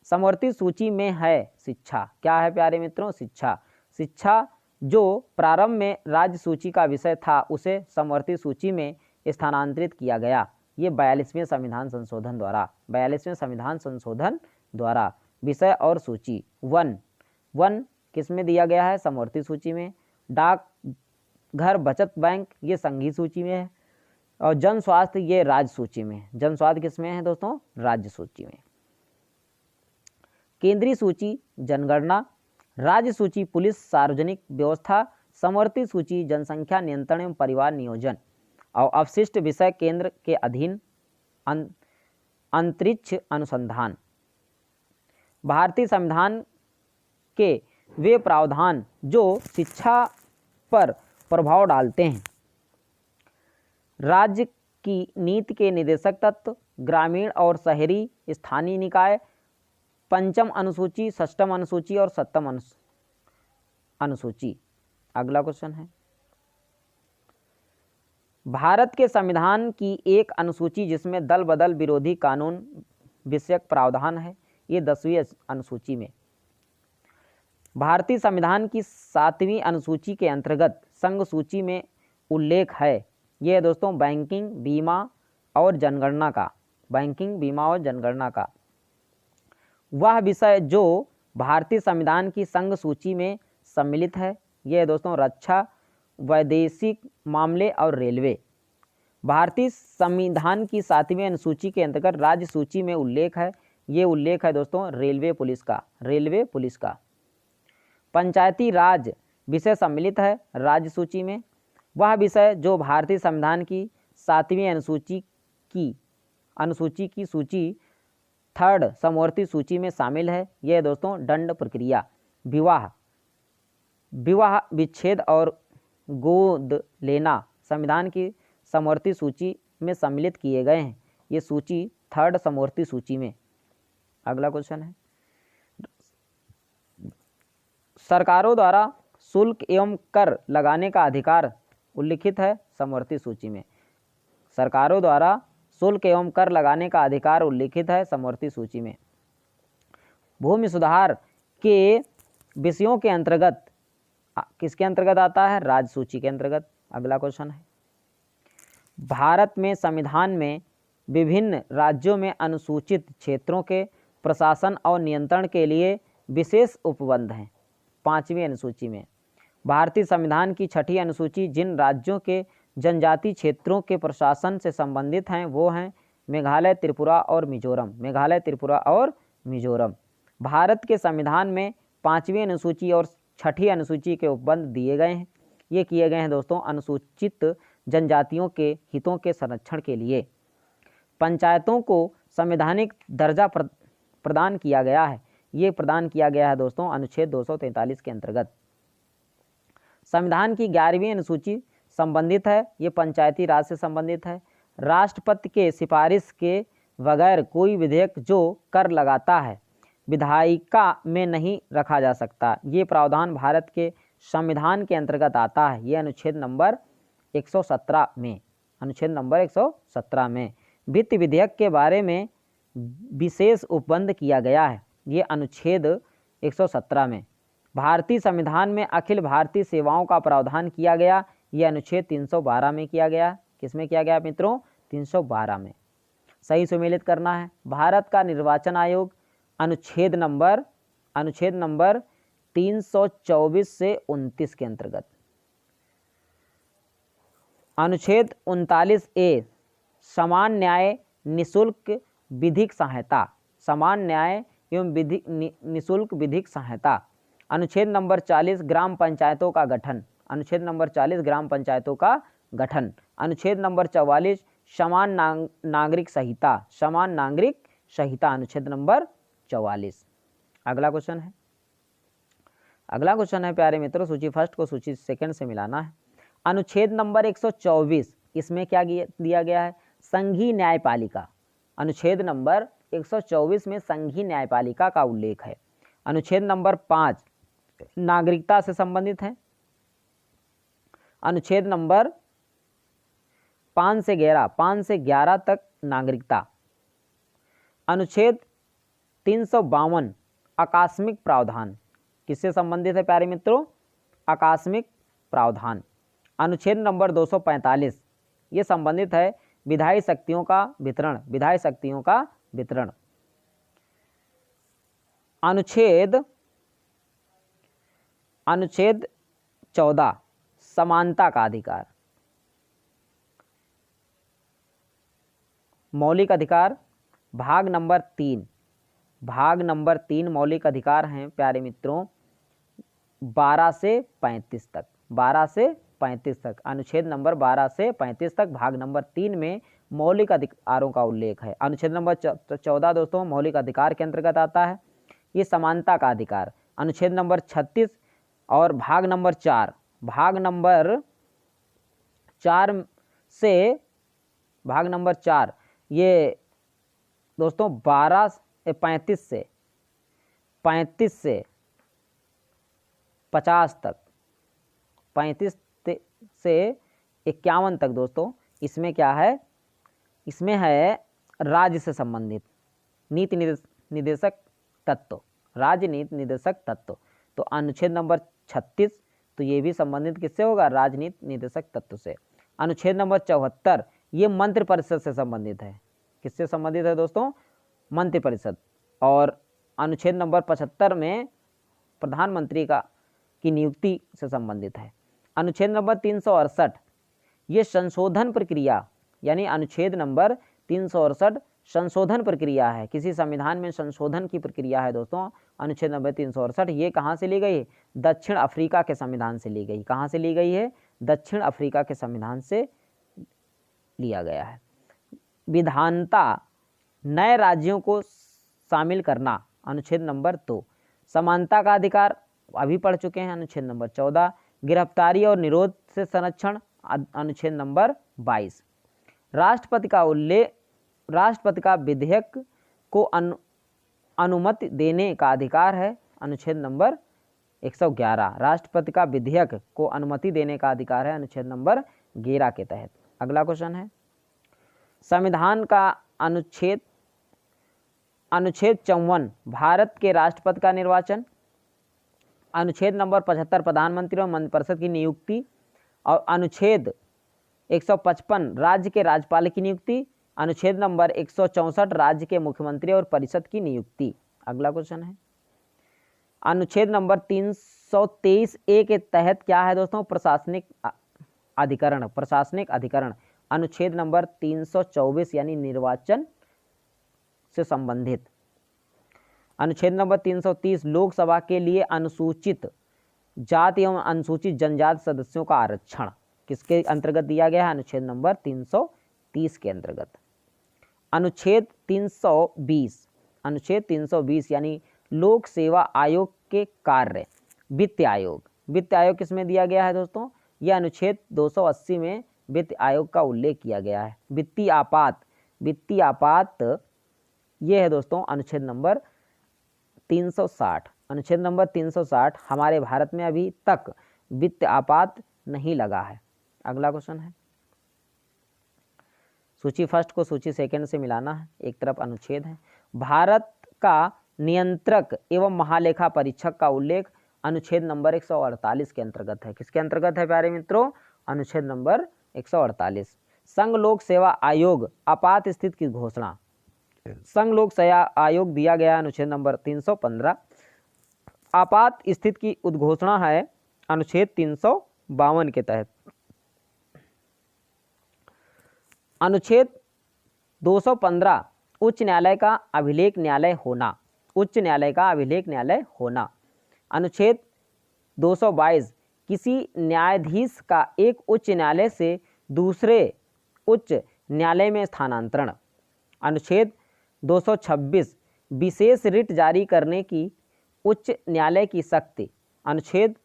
समवर्ती सूची में है शिक्षा। क्या है प्यारे मित्रों? शिक्षा। शिक्षा जो प्रारंभ में राज्य सूची का विषय था उसे समवर्ती सूची में स्थानांतरित किया गया। ये 42वें संविधान संशोधन द्वारा, 42वें संविधान संशोधन द्वारा। विषय और सूची, वन किस में दिया गया है? समवर्ती सूची में। डाक घर बचत बैंक ये संघीय सूची में है। और जन स्वास्थ्य ये राज्य सूची में है। जन स्वास्थ्य किस में है दोस्तों? राज्य सूची में। केंद्रीय सूची जनगणना, राज्य सूची पुलिस सार्वजनिक व्यवस्था, समवर्ती सूची जनसंख्या नियंत्रण एवं परिवार नियोजन। और अवशिष्ट विषय केंद्र के अधीन अंतरिक्ष अनुसंधान। भारतीय संविधान के वे प्रावधान जो शिक्षा पर प्रभाव डालते हैं, राज्य की नीति के निर्देशक तत्व, ग्रामीण और शहरी स्थानीय निकाय, पंचम अनुसूची, षष्ठम अनुसूची और सप्तम अनुसूची। अगला क्वेश्चन है, भारत के संविधान की एक अनुसूची जिसमें दल बदल विरोधी कानून विषयक प्रावधान है, ये 10वीं अनुसूची में। भारतीय संविधान की 7वीं अनुसूची के अंतर्गत संघ सूची में उल्लेख है, ये है दोस्तों बैंकिंग, बीमा और जनगणना का। बैंकिंग, बीमा और जनगणना का वह विषय जो भारतीय संविधान की संघ सूची में सम्मिलित है, ये है दोस्तों रक्षा, वैदेशिक मामले और रेलवे। भारतीय संविधान की 7वीं अनुसूची के अंतर्गत राज्य सूची में उल्लेख है, ये उल्लेख है दोस्तों रेलवे पुलिस का। रेलवे पुलिस का। पंचायती राज विषय सम्मिलित है राज्य सूची में। वह विषय जो भारतीय संविधान की 7वीं अनुसूची की सूची 3rd समवर्ती सूची में शामिल है, यह है दोस्तों दंड प्रक्रिया। विवाह विच्छेद और गोद लेना संविधान की समवर्ती सूची में सम्मिलित किए गए हैं। ये सूची थर्ड समवर्ती सूची में। अगला क्वेश्चन है, सरकारों द्वारा शुल्क एवं कर लगाने का अधिकार उल्लिखित है समवर्ती सूची में। सरकारों द्वारा शुल्क एवं कर लगाने का अधिकार उल्लिखित है समवर्ती सूची में। भूमि सुधार के विषयों के अंतर्गत किसके अंतर्गत आता है? राज्य सूची के अंतर्गत। अगला क्वेश्चन है, भारत में संविधान में विभिन्न राज्यों में अनुसूचित क्षेत्रों के प्रशासन और नियंत्रण के लिए विशेष उपबंध हैं। 5वीं अनुसूची में भारतीय संविधान की 6ठी अनुसूची जिन राज्यों के जनजातीय क्षेत्रों के प्रशासन से संबंधित हैं वो हैं मेघालय, त्रिपुरा और मिजोरम। मेघालय, त्रिपुरा और मिजोरम। भारत के संविधान में 5वीं अनुसूची और 6ठी अनुसूची के उपबंध दिए गए हैं। ये किए गए हैं दोस्तों अनुसूचित जनजातियों के हितों के संरक्षण के लिए। पंचायतों को संवैधानिक दर्जा प्रदान किया गया है। ये प्रदान किया गया है दोस्तों अनुच्छेद 243 के अंतर्गत। संविधान की 11वीं अनुसूची संबंधित है, ये पंचायती राज से संबंधित है। राष्ट्रपति के सिफारिश के बगैर कोई विधेयक जो कर लगाता है विधायिका में नहीं रखा जा सकता। ये प्रावधान भारत के संविधान के अंतर्गत आता है। ये अनुच्छेद नंबर 117 में, अनुच्छेद नंबर 117 में वित्त विधेयक के बारे में विशेष उपबंध किया गया है। ये अनुच्छेद 117 में। भारतीय संविधान में अखिल भारतीय सेवाओं का प्रावधान किया गया। ये अनुच्छेद 312 में किया गया। किसमें किया गया मित्रों? 312 में। सही सुमेलित करना है। भारत का निर्वाचन आयोग अनुच्छेद नंबर 324 से 29 के अंतर्गत। अनुच्छेद 39A समान न्याय निशुल्क विधिक सहायता, समान न्याय एवं निशुल्क विधिक सहायता। अनुच्छेद नंबर 40 ग्राम पंचायतों का गठन, अनुच्छेद नंबर 40 ग्राम पंचायतों का गठन। अनुच्छेद नंबर 44 समान नागरिक संहिता, समान नागरिक संहिता, अनुच्छेद नंबर 44। अगला क्वेश्चन है, अगला क्वेश्चन है प्यारे मित्रों, सूची फर्स्ट को सूची सेकंड से मिलाना है। अनुच्छेद नंबर 124 इसमें क्या दिया गया है? संघीय न्यायपालिका। अनुच्छेद नंबर 124 में संघीय न्यायपालिका का उल्लेख है। अनुच्छेद नंबर 5 नागरिकता से संबंधित है। अनुच्छेद नंबर 5 से 11 तक नागरिकता। अनुच्छेद 352 आकस्मिक प्रावधान किससे संबंधित है प्यारे मित्रों? आकस्मिक प्रावधान। अनुच्छेद नंबर 245 ये संबंधित है विधायी शक्तियों का वितरण, विधायी शक्तियों का वितरण। अनुच्छेद 14 समानता का अधिकार। मौलिक अधिकार भाग नंबर 3, भाग नंबर 3 मौलिक अधिकार हैं प्यारे मित्रों 12 से 35 तक, 12 से 35 तक। अनुच्छेद नंबर 12 से 35 तक भाग नंबर 3 में मौलिक अधिकारों का उल्लेख है। अनुच्छेद नंबर 14 दोस्तों मौलिक अधिकार के अंतर्गत आता है, ये समानता का अधिकार। अनुच्छेद नंबर 36 और भाग नंबर 4, भाग नंबर 4 से भाग नंबर 4 ये दोस्तों 35 से 50 तक, 35 से 51 तक दोस्तों इसमें क्या है? इसमें है राज्य से संबंधित नीति निर्देशक तत्व, राज्य नीति निर्देशक तत्व। तो अनुच्छेद नंबर 36 तो ये भी संबंधित किससे होगा? राजनीति निर्देशक तत्व से। अनुच्छेद नंबर 74 ये मंत्रिपरिषद से संबंधित है। किससे संबंधित है दोस्तों? मंत्रिपरिषद। और अनुच्छेद नंबर 75 में प्रधानमंत्री की नियुक्ति से संबंधित है। अनुच्छेद नंबर 368 ये संशोधन प्रक्रिया, यानी अनुच्छेद नंबर 368 संशोधन प्रक्रिया है। किसी संविधान में संशोधन की प्रक्रिया है दोस्तों। अनुच्छेद नंबर 368 ये कहाँ से ली गई है? दक्षिण अफ्रीका के संविधान से ली गई। कहाँ से ली गई है? दक्षिण अफ्रीका के संविधान से लिया गया है। विधानता नए राज्यों को शामिल करना, अनुच्छेद नंबर 2। समानता का अधिकार अभी पढ़ चुके हैं, अनुच्छेद नंबर 14। गिरफ्तारी और निरोध से संरक्षण, अनुच्छेद नंबर 22। राष्ट्रपति का विधेयक को अनुमति देने का अधिकार है, अनुच्छेद नंबर 111। राष्ट्रपति का विधेयक को अनुमति देने का अधिकार है, अनुच्छेद नंबर 11 के तहत। अगला क्वेश्चन है, संविधान का अनुच्छेद 54 भारत के राष्ट्रपति का निर्वाचन, अनुच्छेद नंबर 75 प्रधानमंत्री और मंत्रिपरिषद की नियुक्ति, और अनुच्छेद 155 राज्य के राज्यपाल की नियुक्ति, अनुच्छेद नंबर 164 राज्य के मुख्यमंत्री और परिषद की नियुक्ति। अगला क्वेश्चन है, अनुच्छेद नंबर 323 ए के तहत क्या है दोस्तों, प्रशासनिक अधिकरण। प्रशासनिक अधिकरण अनुच्छेद नंबर 324 यानी निर्वाचन से संबंधित। अनुच्छेद नंबर 330 लोकसभा के लिए अनुसूचित जाति एवं अनुसूचित जनजाति सदस्यों का आरक्षण किसके अंतर्गत दिया गया है, अनुच्छेद नंबर 330 के अंतर्गत। अनुच्छेद 320 यानी लोक सेवा आयोग के कार्य। वित्त आयोग, वित्त आयोग किसमें दिया गया है दोस्तों, यह अनुच्छेद 280 में वित्त आयोग का उल्लेख किया गया है। वित्तीय आपात, वित्तीय आपात ये है दोस्तों अनुच्छेद नंबर 360। अनुच्छेद नंबर 360 हमारे भारत में अभी तक वित्त आपात नहीं लगा है। अगला क्वेश्चन है, सूची फर्स्ट को सूची सेकंड से मिलाना है, एक तरफ अनुच्छेद है। भारत का नियंत्रक एवं महालेखा परीक्षक का उल्लेख अनुच्छेद नंबर 148 के अंतर्गत है। किसके अंतर्गत है प्यारे मित्रों, अनुच्छेद नंबर 148। संघ लोक सेवा आयोग आपात स्थिति की घोषणा, संघ लोक सेवा आयोग दिया गया अनुच्छेद नंबर 315। आपात स्थिति की उद्घोषणा है अनुच्छेद 352 के तहत। अनुच्छेद 215 उच्च न्यायालय का अभिलेख न्यायालय होना, उच्च न्यायालय का अभिलेख न्यायालय होना। अनुच्छेद 222 किसी न्यायाधीश का एक उच्च न्यायालय से दूसरे उच्च न्यायालय में स्थानांतरण। अनुच्छेद 226 विशेष रिट जारी करने की उच्च न्यायालय की शक्ति। अनुच्छेद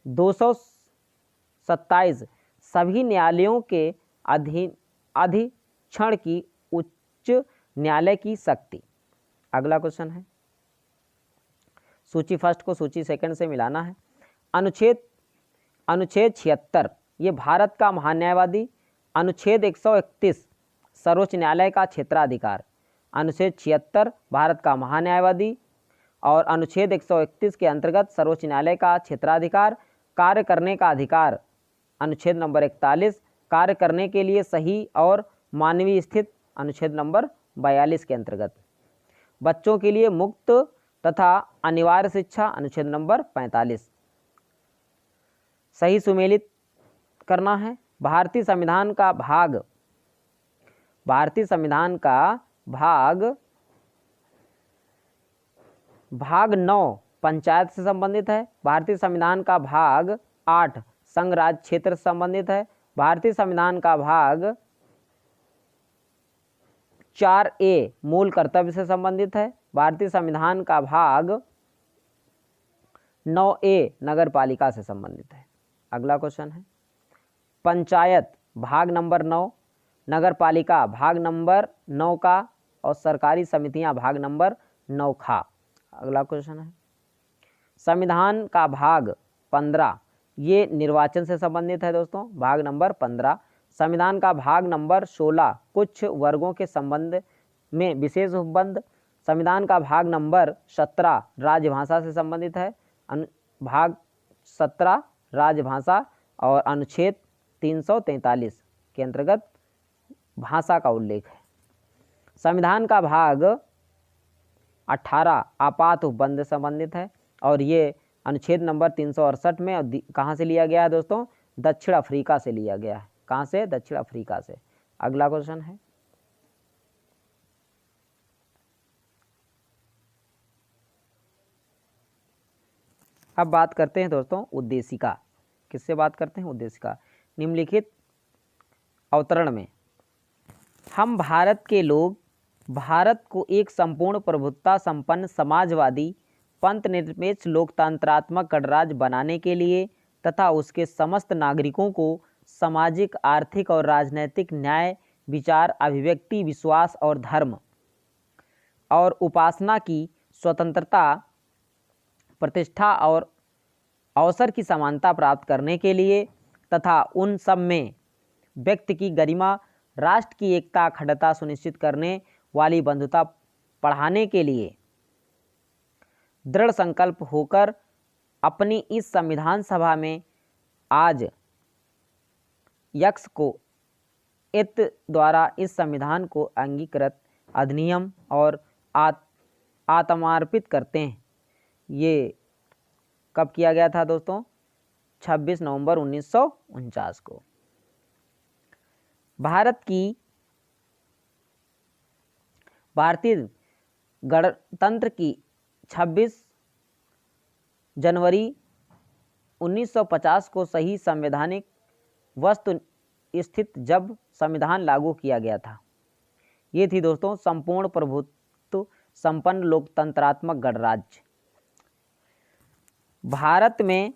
227 सभी न्यायालयों के अधीक्षण की उच्च न्यायालय की शक्ति। अगला क्वेश्चन है, सूची फर्स्ट को सूची सेकंड से मिलाना है। अनुच्छेद 76 ये भारत का महान्यायवादी। अनुच्छेद 131 सर्वोच्च न्यायालय का क्षेत्राधिकार। अनुच्छेद 76 भारत का महान्यायवादी और अनुच्छेद 131 के अंतर्गत सर्वोच्च न्यायालय का क्षेत्राधिकार। कार्य करने का अधिकार अनुच्छेद नंबर 41 कार्य करने के लिए सही और मानवीय स्थित अनुच्छेद नंबर 42 के अंतर्गत। बच्चों के लिए मुक्त तथा अनिवार्य शिक्षा अनुच्छेद नंबर 45। सही सुमेलित करना है। भारतीय संविधान का भाग 9 पंचायत से संबंधित है। भारतीय संविधान का भाग 8 संघ राज्य क्षेत्र से संबंधित है। भारतीय संविधान का भाग 4A मूल कर्तव्य से संबंधित है। भारतीय संविधान का भाग 9A नगर पालिका से संबंधित है। अगला क्वेश्चन है, पंचायत भाग नंबर 9, नगर पालिका भाग नंबर 9 का और सरकारी समितियां भाग नंबर 9 खा। अगला क्वेश्चन है, संविधान का भाग 15 ये निर्वाचन से संबंधित है दोस्तों, भाग नंबर 15। संविधान का भाग नंबर 16 कुछ वर्गों के संबंध में विशेष उपबंध। संविधान का भाग नंबर 17 राजभाषा से संबंधित है। भाग 17 राजभाषा और अनुच्छेद 343 के अंतर्गत भाषा का उल्लेख है। संविधान का भाग 18 आपात उपबंध से संबंधित है और ये अनुच्छेद नंबर 368 में कहाँ से लिया गया है दोस्तों, दक्षिण अफ्रीका से लिया गया है। कहाँ से, दक्षिण अफ्रीका से। अगला क्वेश्चन है, अब बात करते हैं दोस्तों उद्देशिका। किससे बात करते हैं, उद्देशिका। निम्नलिखित अवतरण में हम भारत के लोग भारत को एक संपूर्ण प्रभुत्ता संपन्न समाजवादी पंथ निरपेक्ष लोकतंत्रात्मक गणराज्य बनाने के लिए तथा उसके समस्त नागरिकों को सामाजिक आर्थिक और राजनैतिक न्याय विचार, अभिव्यक्ति, विश्वास और धर्म और उपासना की स्वतंत्रता, प्रतिष्ठा और अवसर की समानता प्राप्त करने के लिए तथा उन सब में व्यक्ति की गरिमा, राष्ट्र की एकता, अखंडता सुनिश्चित करने वाली बंधुता बढ़ाने के लिए दृढ़ संकल्प होकर अपनी इस संविधान सभा में आज यक्ष को इत द्वारा इस संविधान को अंगीकृत अधिनियम और आत्मार्पित करते हैं। ये कब किया गया था दोस्तों? 26 नवंबर 1949 को। भारतीय गणतंत्र की 26 जनवरी 1950 को सही संवैधानिक वस्तु स्थित जब संविधान लागू किया गया था। ये थी दोस्तों संपूर्ण प्रभुत्व संपन्न लोकतंत्रात्मक गणराज्य। भारत में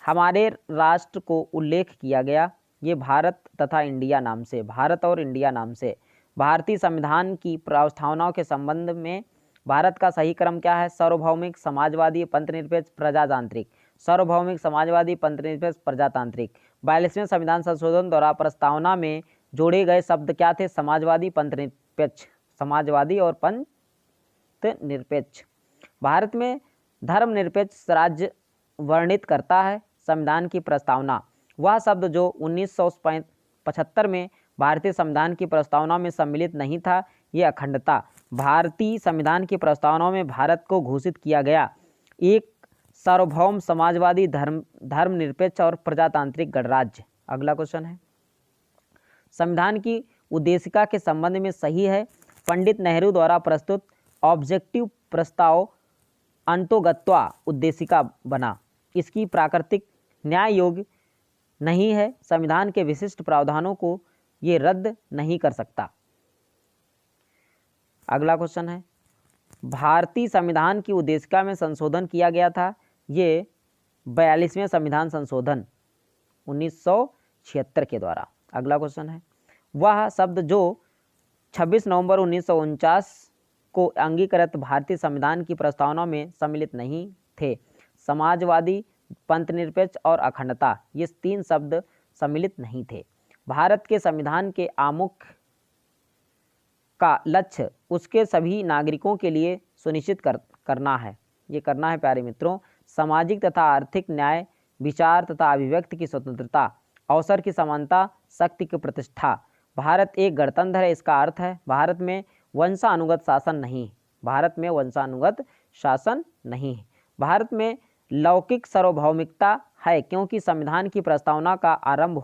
हमारे राष्ट्र को उल्लेख किया गया, ये भारत तथा इंडिया नाम से, भारत और इंडिया नाम से। भारतीय संविधान की प्रस्तावनाओं के संबंध में भारत का सही क्रम क्या है? सार्वभौमिक, समाजवादी, पंथनिरपेक्ष, प्रजातांत्रिक। सार्वभौमिक, समाजवादी, पंथनिरपेक्ष, प्रजातांत्रिक। 42वें संविधान संशोधन द्वारा प्रस्तावना में जोड़े गए शब्द क्या थे? समाजवादी, पंथनिरपेक्ष, समाजवादी और पंथनिरपेक्ष। भारत में धर्मनिरपेक्ष राज्य वर्णित करता है संविधान की प्रस्तावना। वह शब्द जो 1975 में भारतीय संविधान की प्रस्तावना में सम्मिलित नहीं था, ये अखंडता। भारतीय संविधान की प्रस्तावना में भारत को घोषित किया गया एक सार्वभौम, समाजवादी, धर्मनिरपेक्ष और प्रजातांत्रिक गणराज्य। अगला क्वेश्चन है, संविधान की उद्देशिका के संबंध में सही है। पंडित नेहरू द्वारा प्रस्तुत ऑब्जेक्टिव प्रस्ताव अंतोगत्वा उद्देशिका बना। इसकी प्राकृतिक न्याय योग्य नहीं है। संविधान के विशिष्ट प्रावधानों को ये रद्द नहीं कर सकता। अगला क्वेश्चन है, भारतीय संविधान की उद्देशिका में संशोधन किया गया था। ये 42वें संविधान संशोधन 1976 के द्वारा। अगला क्वेश्चन है, वह शब्द जो 26 नवंबर 1949 को अंगीकृत भारतीय संविधान की प्रस्तावना में सम्मिलित नहीं थे। समाजवादी, पंथनिरपेक्ष और अखंडता, ये 3 शब्द सम्मिलित नहीं थे। भारत के संविधान के आमुख का लक्ष्य उसके सभी नागरिकों के लिए सुनिश्चित करना है। ये करना है प्यारे मित्रों, सामाजिक तथा आर्थिक न्याय, विचार तथा अभिव्यक्ति की स्वतंत्रता, अवसर की समानता, शक्ति की प्रतिष्ठा। भारत एक गणतंत्र है, इसका अर्थ है भारत में वंशानुगत शासन नहीं। भारत में वंशानुगत शासन नहीं है। भारत में लौकिक सार्वभौमिकता है, क्योंकि संविधान की प्रस्तावना का आरंभ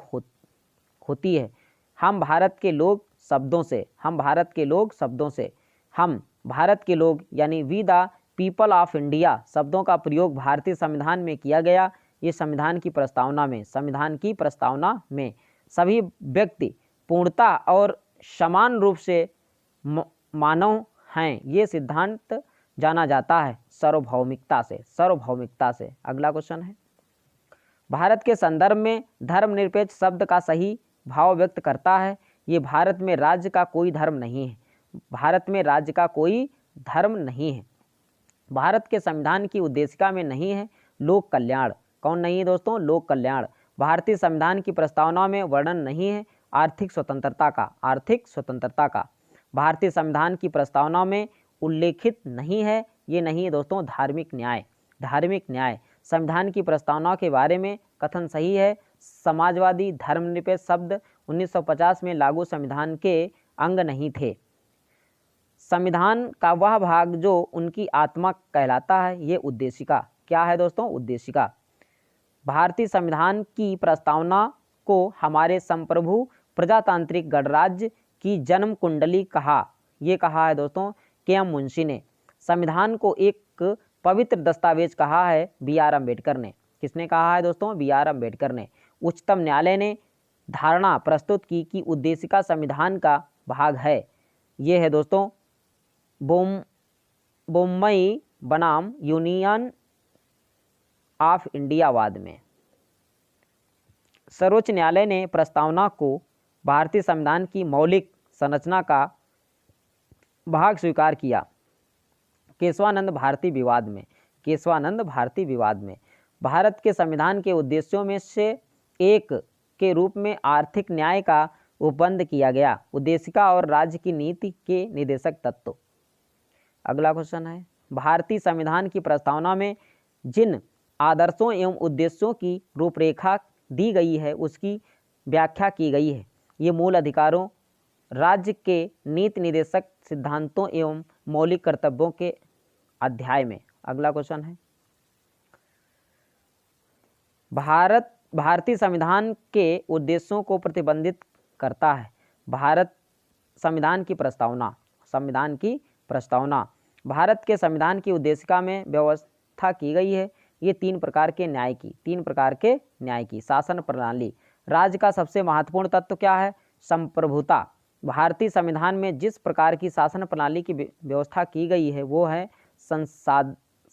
होती है हम भारत के लोग शब्दों से। हम भारत के लोग शब्दों से। हम भारत के लोग यानी we the people of India शब्दों का प्रयोग भारतीय संविधान में किया गया। ये संविधान की प्रस्तावना में सभी व्यक्ति पूर्णता और समान रूप से मानव हैं, ये सिद्धांत जाना जाता है सार्वभौमिकता से। अगला क्वेश्चन है, भारत के संदर्भ में धर्मनिरपेक्ष शब्द का सही भाव व्यक्त करता है। ये भारत में राज्य का कोई धर्म नहीं है। भारत में राज्य का कोई धर्म नहीं है। भारत के संविधान की उद्देशिका में नहीं है लोक कल्याण। कौन नहीं है दोस्तों? लोक कल्याण। भारतीय संविधान की प्रस्तावना में वर्णन नहीं है आर्थिक स्वतंत्रता का। भारतीय संविधान की प्रस्तावना में उल्लेखित नहीं है, ये नहीं है दोस्तों, धार्मिक न्याय। संविधान की प्रस्तावना के बारे में कथन सही है। समाजवादी, धर्मनिरपेक्ष शब्द 1950 में लागू संविधान के अंग नहीं थे। संविधान का वह भाग जो उनकी आत्मा कहलाता है, ये उद्देशिका। क्या है दोस्तों? उद्देशिका। भारतीय संविधान की प्रस्तावना को हमारे संप्रभु प्रजातांत्रिक गणराज्य की जन्म कुंडली कहा। ये कहा है दोस्तों के.एम. मुंशी ने। संविधान को एक पवित्र दस्तावेज कहा है बी.आर. अम्बेडकर ने। किसने कहा है दोस्तों? बी.आर. अम्बेडकर ने। उच्चतम न्यायालय ने धारणा प्रस्तुत की कि उद्देशिका संविधान का भाग है। ये है दोस्तों बोम्बई बनाम यूनियन ऑफ इंडिया वाद में। सर्वोच्च न्यायालय ने प्रस्तावना को भारतीय संविधान की मौलिक संरचना का भाग स्वीकार किया। केशवानंद भारती विवाद में, केशवानंद भारती विवाद में भारत के संविधान के उद्देश्यों में से एक के रूप में आर्थिक न्याय का उपबंध किया गया। उद्देशिका और राज्य की नीति के निर्देशक तत्व। अगला क्वेश्चन है, भारतीय संविधान की प्रस्तावना में जिन आदर्शों एवं उद्देश्यों की रूपरेखा दी गई है उसकी व्याख्या की गई है। ये मूल अधिकारों, राज्य के नीति निर्देशक सिद्धांतों एवं मौलिक कर्तव्यों के अध्याय में। अगला क्वेश्चन है, भारतीय संविधान के उद्देश्यों को प्रतिबंधित करता है। भारत संविधान की प्रस्तावना, संविधान की प्रस्तावना भारत के संविधान की उद्देशिका में व्यवस्था की गई है। ये तीन प्रकार के न्याय की शासन प्रणाली। राज्य का सबसे महत्वपूर्ण तत्व क्या है? संप्रभुता। भारतीय संविधान में जिस प्रकार की शासन प्रणाली की व्यवस्था की गई है वो है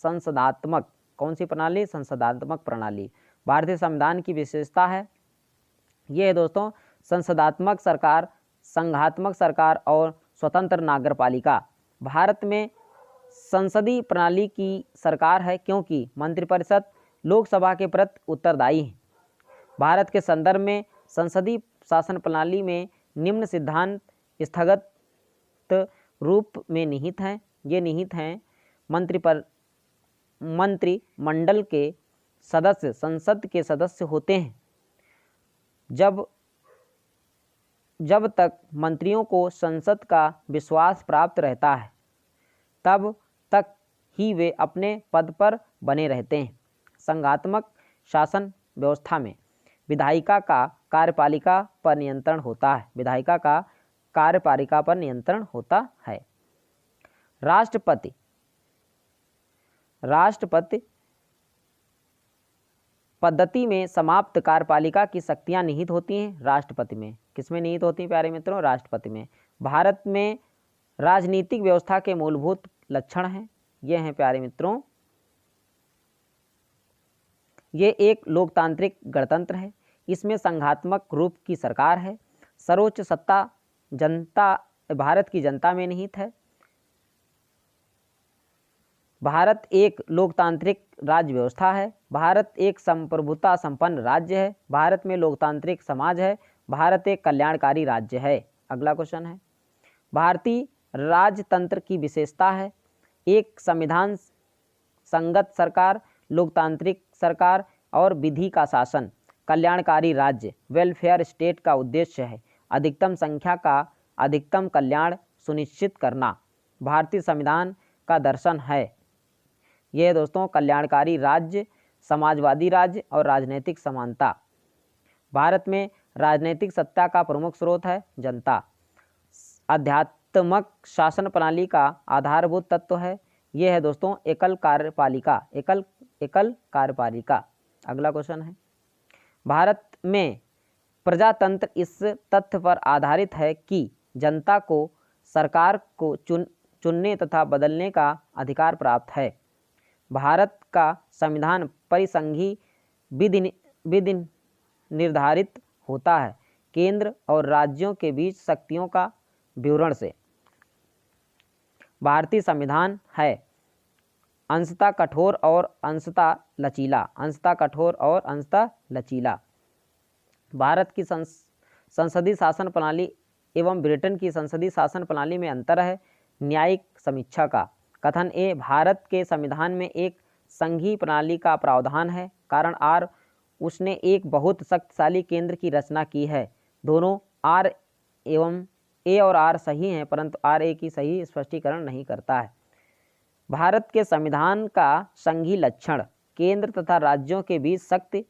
संसदात्मक। कौन सी प्रणाली? संसदात्मक प्रणाली। भारतीय संविधान की विशेषता है ये है दोस्तों, संसदात्मक सरकार, संघात्मक सरकार और स्वतंत्र नगरपालिका। भारत में संसदीय प्रणाली की सरकार है क्योंकि मंत्रिपरिषद लोकसभा के प्रति उत्तरदायी है। भारत के संदर्भ में संसदीय शासन प्रणाली में निम्न सिद्धांत स्थगत रूप में निहित हैं। ये निहित हैं, मंत्रिमंडल के सदस्य संसद के सदस्य होते हैं। जब तक मंत्रियों को संसद का विश्वास प्राप्त रहता है तब तक ही वे अपने पद पर बने रहते हैं। संघात्मक शासन व्यवस्था में विधायिका का कार्यपालिका पर नियंत्रण होता है। विधायिका का कार्यपालिका पर नियंत्रण होता है। राष्ट्रपति पद्धति में समाप्त कार्यपालिका की शक्तियां निहित होती हैं राष्ट्रपति में। किसमें निहित होती हैं प्यारे मित्रों? राष्ट्रपति में। भारत में राजनीतिक व्यवस्था के मूलभूत लक्षण हैं। ये हैं प्यारे मित्रों, ये एक लोकतांत्रिक गणतंत्र है। इसमें संघात्मक रूप की सरकार है। सर्वोच्च सत्ता भारत की जनता में निहित है। भारत एक लोकतांत्रिक राज्य व्यवस्था है। भारत एक संप्रभुता संपन्न राज्य है। भारत में लोकतांत्रिक समाज है। भारत एक कल्याणकारी राज्य है। अगला क्वेश्चन है, भारतीय राजतंत्र की विशेषता है एक संविधान संगत सरकार, लोकतांत्रिक सरकार और विधि का शासन। कल्याणकारी राज्य, वेलफेयर स्टेट का उद्देश्य है अधिकतम संख्या का अधिकतम कल्याण सुनिश्चित करना। भारतीय संविधान का दर्शन है ये दोस्तों, कल्याणकारी राज्य, समाजवादी राज्य और राजनीतिक समानता। भारत में राजनीतिक सत्ता का प्रमुख स्रोत है जनता। आध्यात्मक शासन प्रणाली का आधारभूत तत्व है ये है दोस्तों, एकल कार्यपालिका। एकल कार्यपालिका। अगला क्वेश्चन है, भारत में प्रजातंत्र इस तथ्य पर आधारित है कि जनता को सरकार को चुनने तथा बदलने का अधिकार प्राप्त है। भारत का संविधान परिसंघीय विधि निर्धारित होता है केंद्र और राज्यों के बीच शक्तियों का विवरण से। भारतीय संविधान है अंशतः कठोर और अंशतः लचीला। अंशतः कठोर और अंशतः लचीला। भारत की संसदीय शासन प्रणाली एवं ब्रिटेन की संसदीय शासन प्रणाली में अंतर है। न्यायिक समीक्षा का कथन ए, भारत के संविधान में एक संघीय प्रणाली का प्रावधान है। कारण आर, उसने एक बहुत शक्तिशाली केंद्र की रचना की है। दोनों आर एवं ए और आर सही हैं, परंतु आर ए की सही स्पष्टीकरण नहीं करता है। भारत के संविधान का संघीय लक्षण, केंद्र तथा राज्यों के बीच शक्ति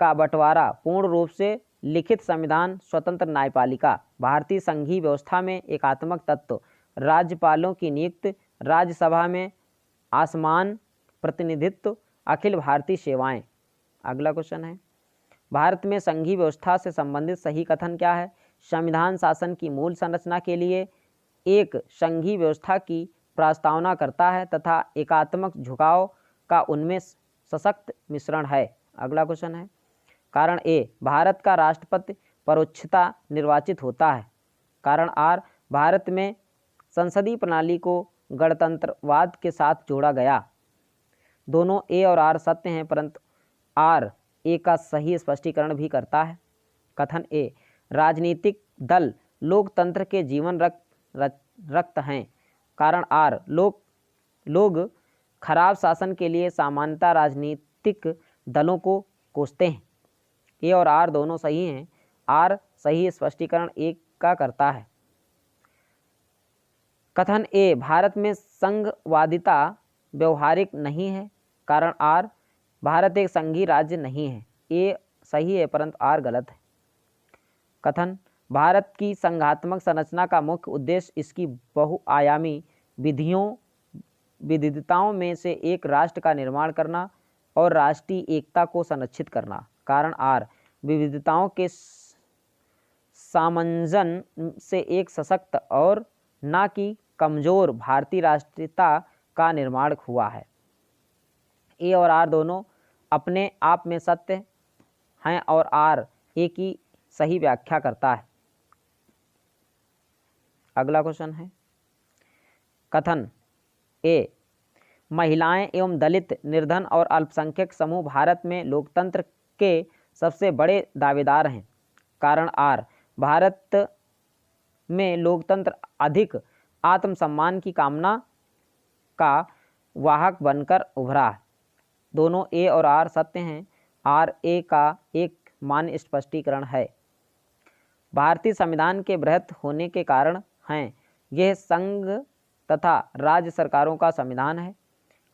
का बंटवारा, पूर्ण रूप से लिखित संविधान, स्वतंत्र न्यायपालिका। भारतीय संघीय व्यवस्था में एकात्मक तत्व, राज्यपालों की नियुक्ति, राज्यसभा में असमान प्रतिनिधित्व, अखिल भारतीय सेवाएं। अगला क्वेश्चन है, भारत में संघीय व्यवस्था से संबंधित सही कथन क्या है? संविधान शासन की मूल संरचना के लिए एक संघीय व्यवस्था की प्रस्तावना करता है तथा एकात्मक झुकाव का उनमें सशक्त मिश्रण है। अगला क्वेश्चन है, कारण ए, भारत का राष्ट्रपति परोक्षता निर्वाचित होता है। कारण आर, भारत में संसदीय प्रणाली को गणतंत्रवाद के साथ जोड़ा गया। दोनों ए और आर सत्य हैं, परंतु आर ए का सही स्पष्टीकरण भी करता है। कथन ए, राजनीतिक दल लोकतंत्र के जीवन रक्त हैं। कारण आर, लोग खराब शासन के लिए सामान्यतः राजनीतिक दलों को कोसते हैं। ए और आर दोनों सही हैं। आर सही स्पष्टीकरण ए का करता है। कथन ए, भारत में संघवादिता व्यवहारिक नहीं है। कारण आर, भारत एक संघीय राज्य नहीं है। ए सही है, परंतु आर गलत है। कथन, भारत की संघात्मक संरचना का मुख्य उद्देश्य इसकी बहुआयामी विविधताओं में से एक राष्ट्र का निर्माण करना और राष्ट्रीय एकता को संरक्षित करना। कारण आर, विविधताओं के सामंजन से एक सशक्त और न कि कमजोर भारतीय राष्ट्रीयता का निर्माण हुआ है। ए और आर दोनों अपने आप में सत्य हैं और आर ए की सही व्याख्या करता है। अगला क्वेश्चन है कथन ए, महिलाएं एवं दलित, निर्धन और अल्पसंख्यक समूह भारत में लोकतंत्र के सबसे बड़े दावेदार हैं। कारण आर, भारत में लोकतंत्र अधिक आत्मसम्मान की कामना का वाहक बनकर उभरा है। दोनों ए और आर सत्य हैं। आर ए का एक मान्य स्पष्टीकरण है। भारतीय संविधान के बृहत होने के कारण हैं। यह संघ तथा राज्य सरकारों का संविधान है।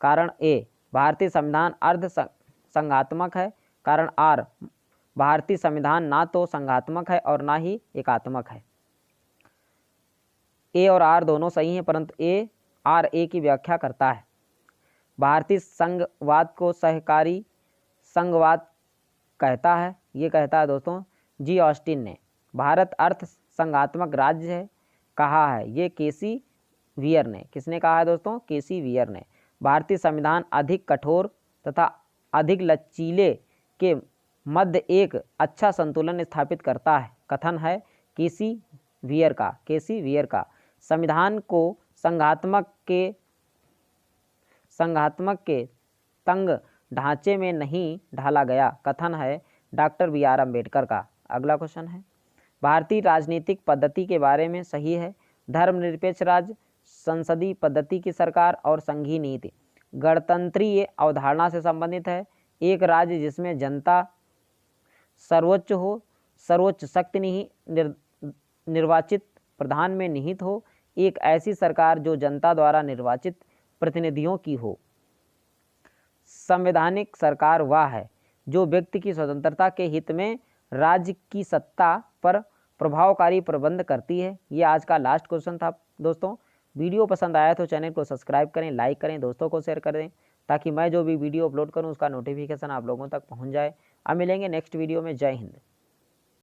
कारण ए, भारतीय संविधान अर्ध संघात्मक है। कारण आर, भारतीय संविधान ना तो संघात्मक है और ना ही एकात्मक है। ए और आर दोनों सही हैं, परंतु ए आर ए की व्याख्या करता है। भारतीय संघवाद को सहकारी संघवाद कहता है। ये कहता है दोस्तों जी ऑस्टिन ने। भारत अर्थ संघात्मक राज्य है कहा है ये केसी वियर ने। किसने कहा है दोस्तों? केसी वियर ने। भारतीय संविधान अधिक कठोर तथा अधिक लचीले के मध्य एक अच्छा संतुलन स्थापित करता है। कथन है केसी वियर का। संविधान को संघात्मक के तंग ढांचे में नहीं ढाला गया। कथन है डॉक्टर बी.आर. अम्बेडकर का। अगला क्वेश्चन है भारतीय राजनीतिक पद्धति के बारे में सही है। धर्मनिरपेक्ष राज्य, संसदीय पद्धति की सरकार और संघीय नीति गणतंत्रीय अवधारणा से संबंधित है। एक राज्य जिसमें जनता सर्वोच्च हो, सर्वोच्च शक्ति निर्वाचित प्रधान में निहित हो। एक ऐसी सरकार जो जनता द्वारा निर्वाचित प्रतिनिधियों की हो। संवैधानिक सरकार वह है जो व्यक्ति की स्वतंत्रता के हित में राज्य की सत्ता पर प्रभावकारी प्रबंध करती है। ये आज का लास्ट क्वेश्चन था दोस्तों। वीडियो पसंद आया तो चैनल को सब्सक्राइब करें, लाइक करें, दोस्तों को शेयर करें ताकि मैं जो भी वीडियो अपलोड करूं उसका नोटिफिकेशन आप लोगों तक पहुंच जाए। अब मिलेंगे नेक्स्ट वीडियो में। जय हिंद।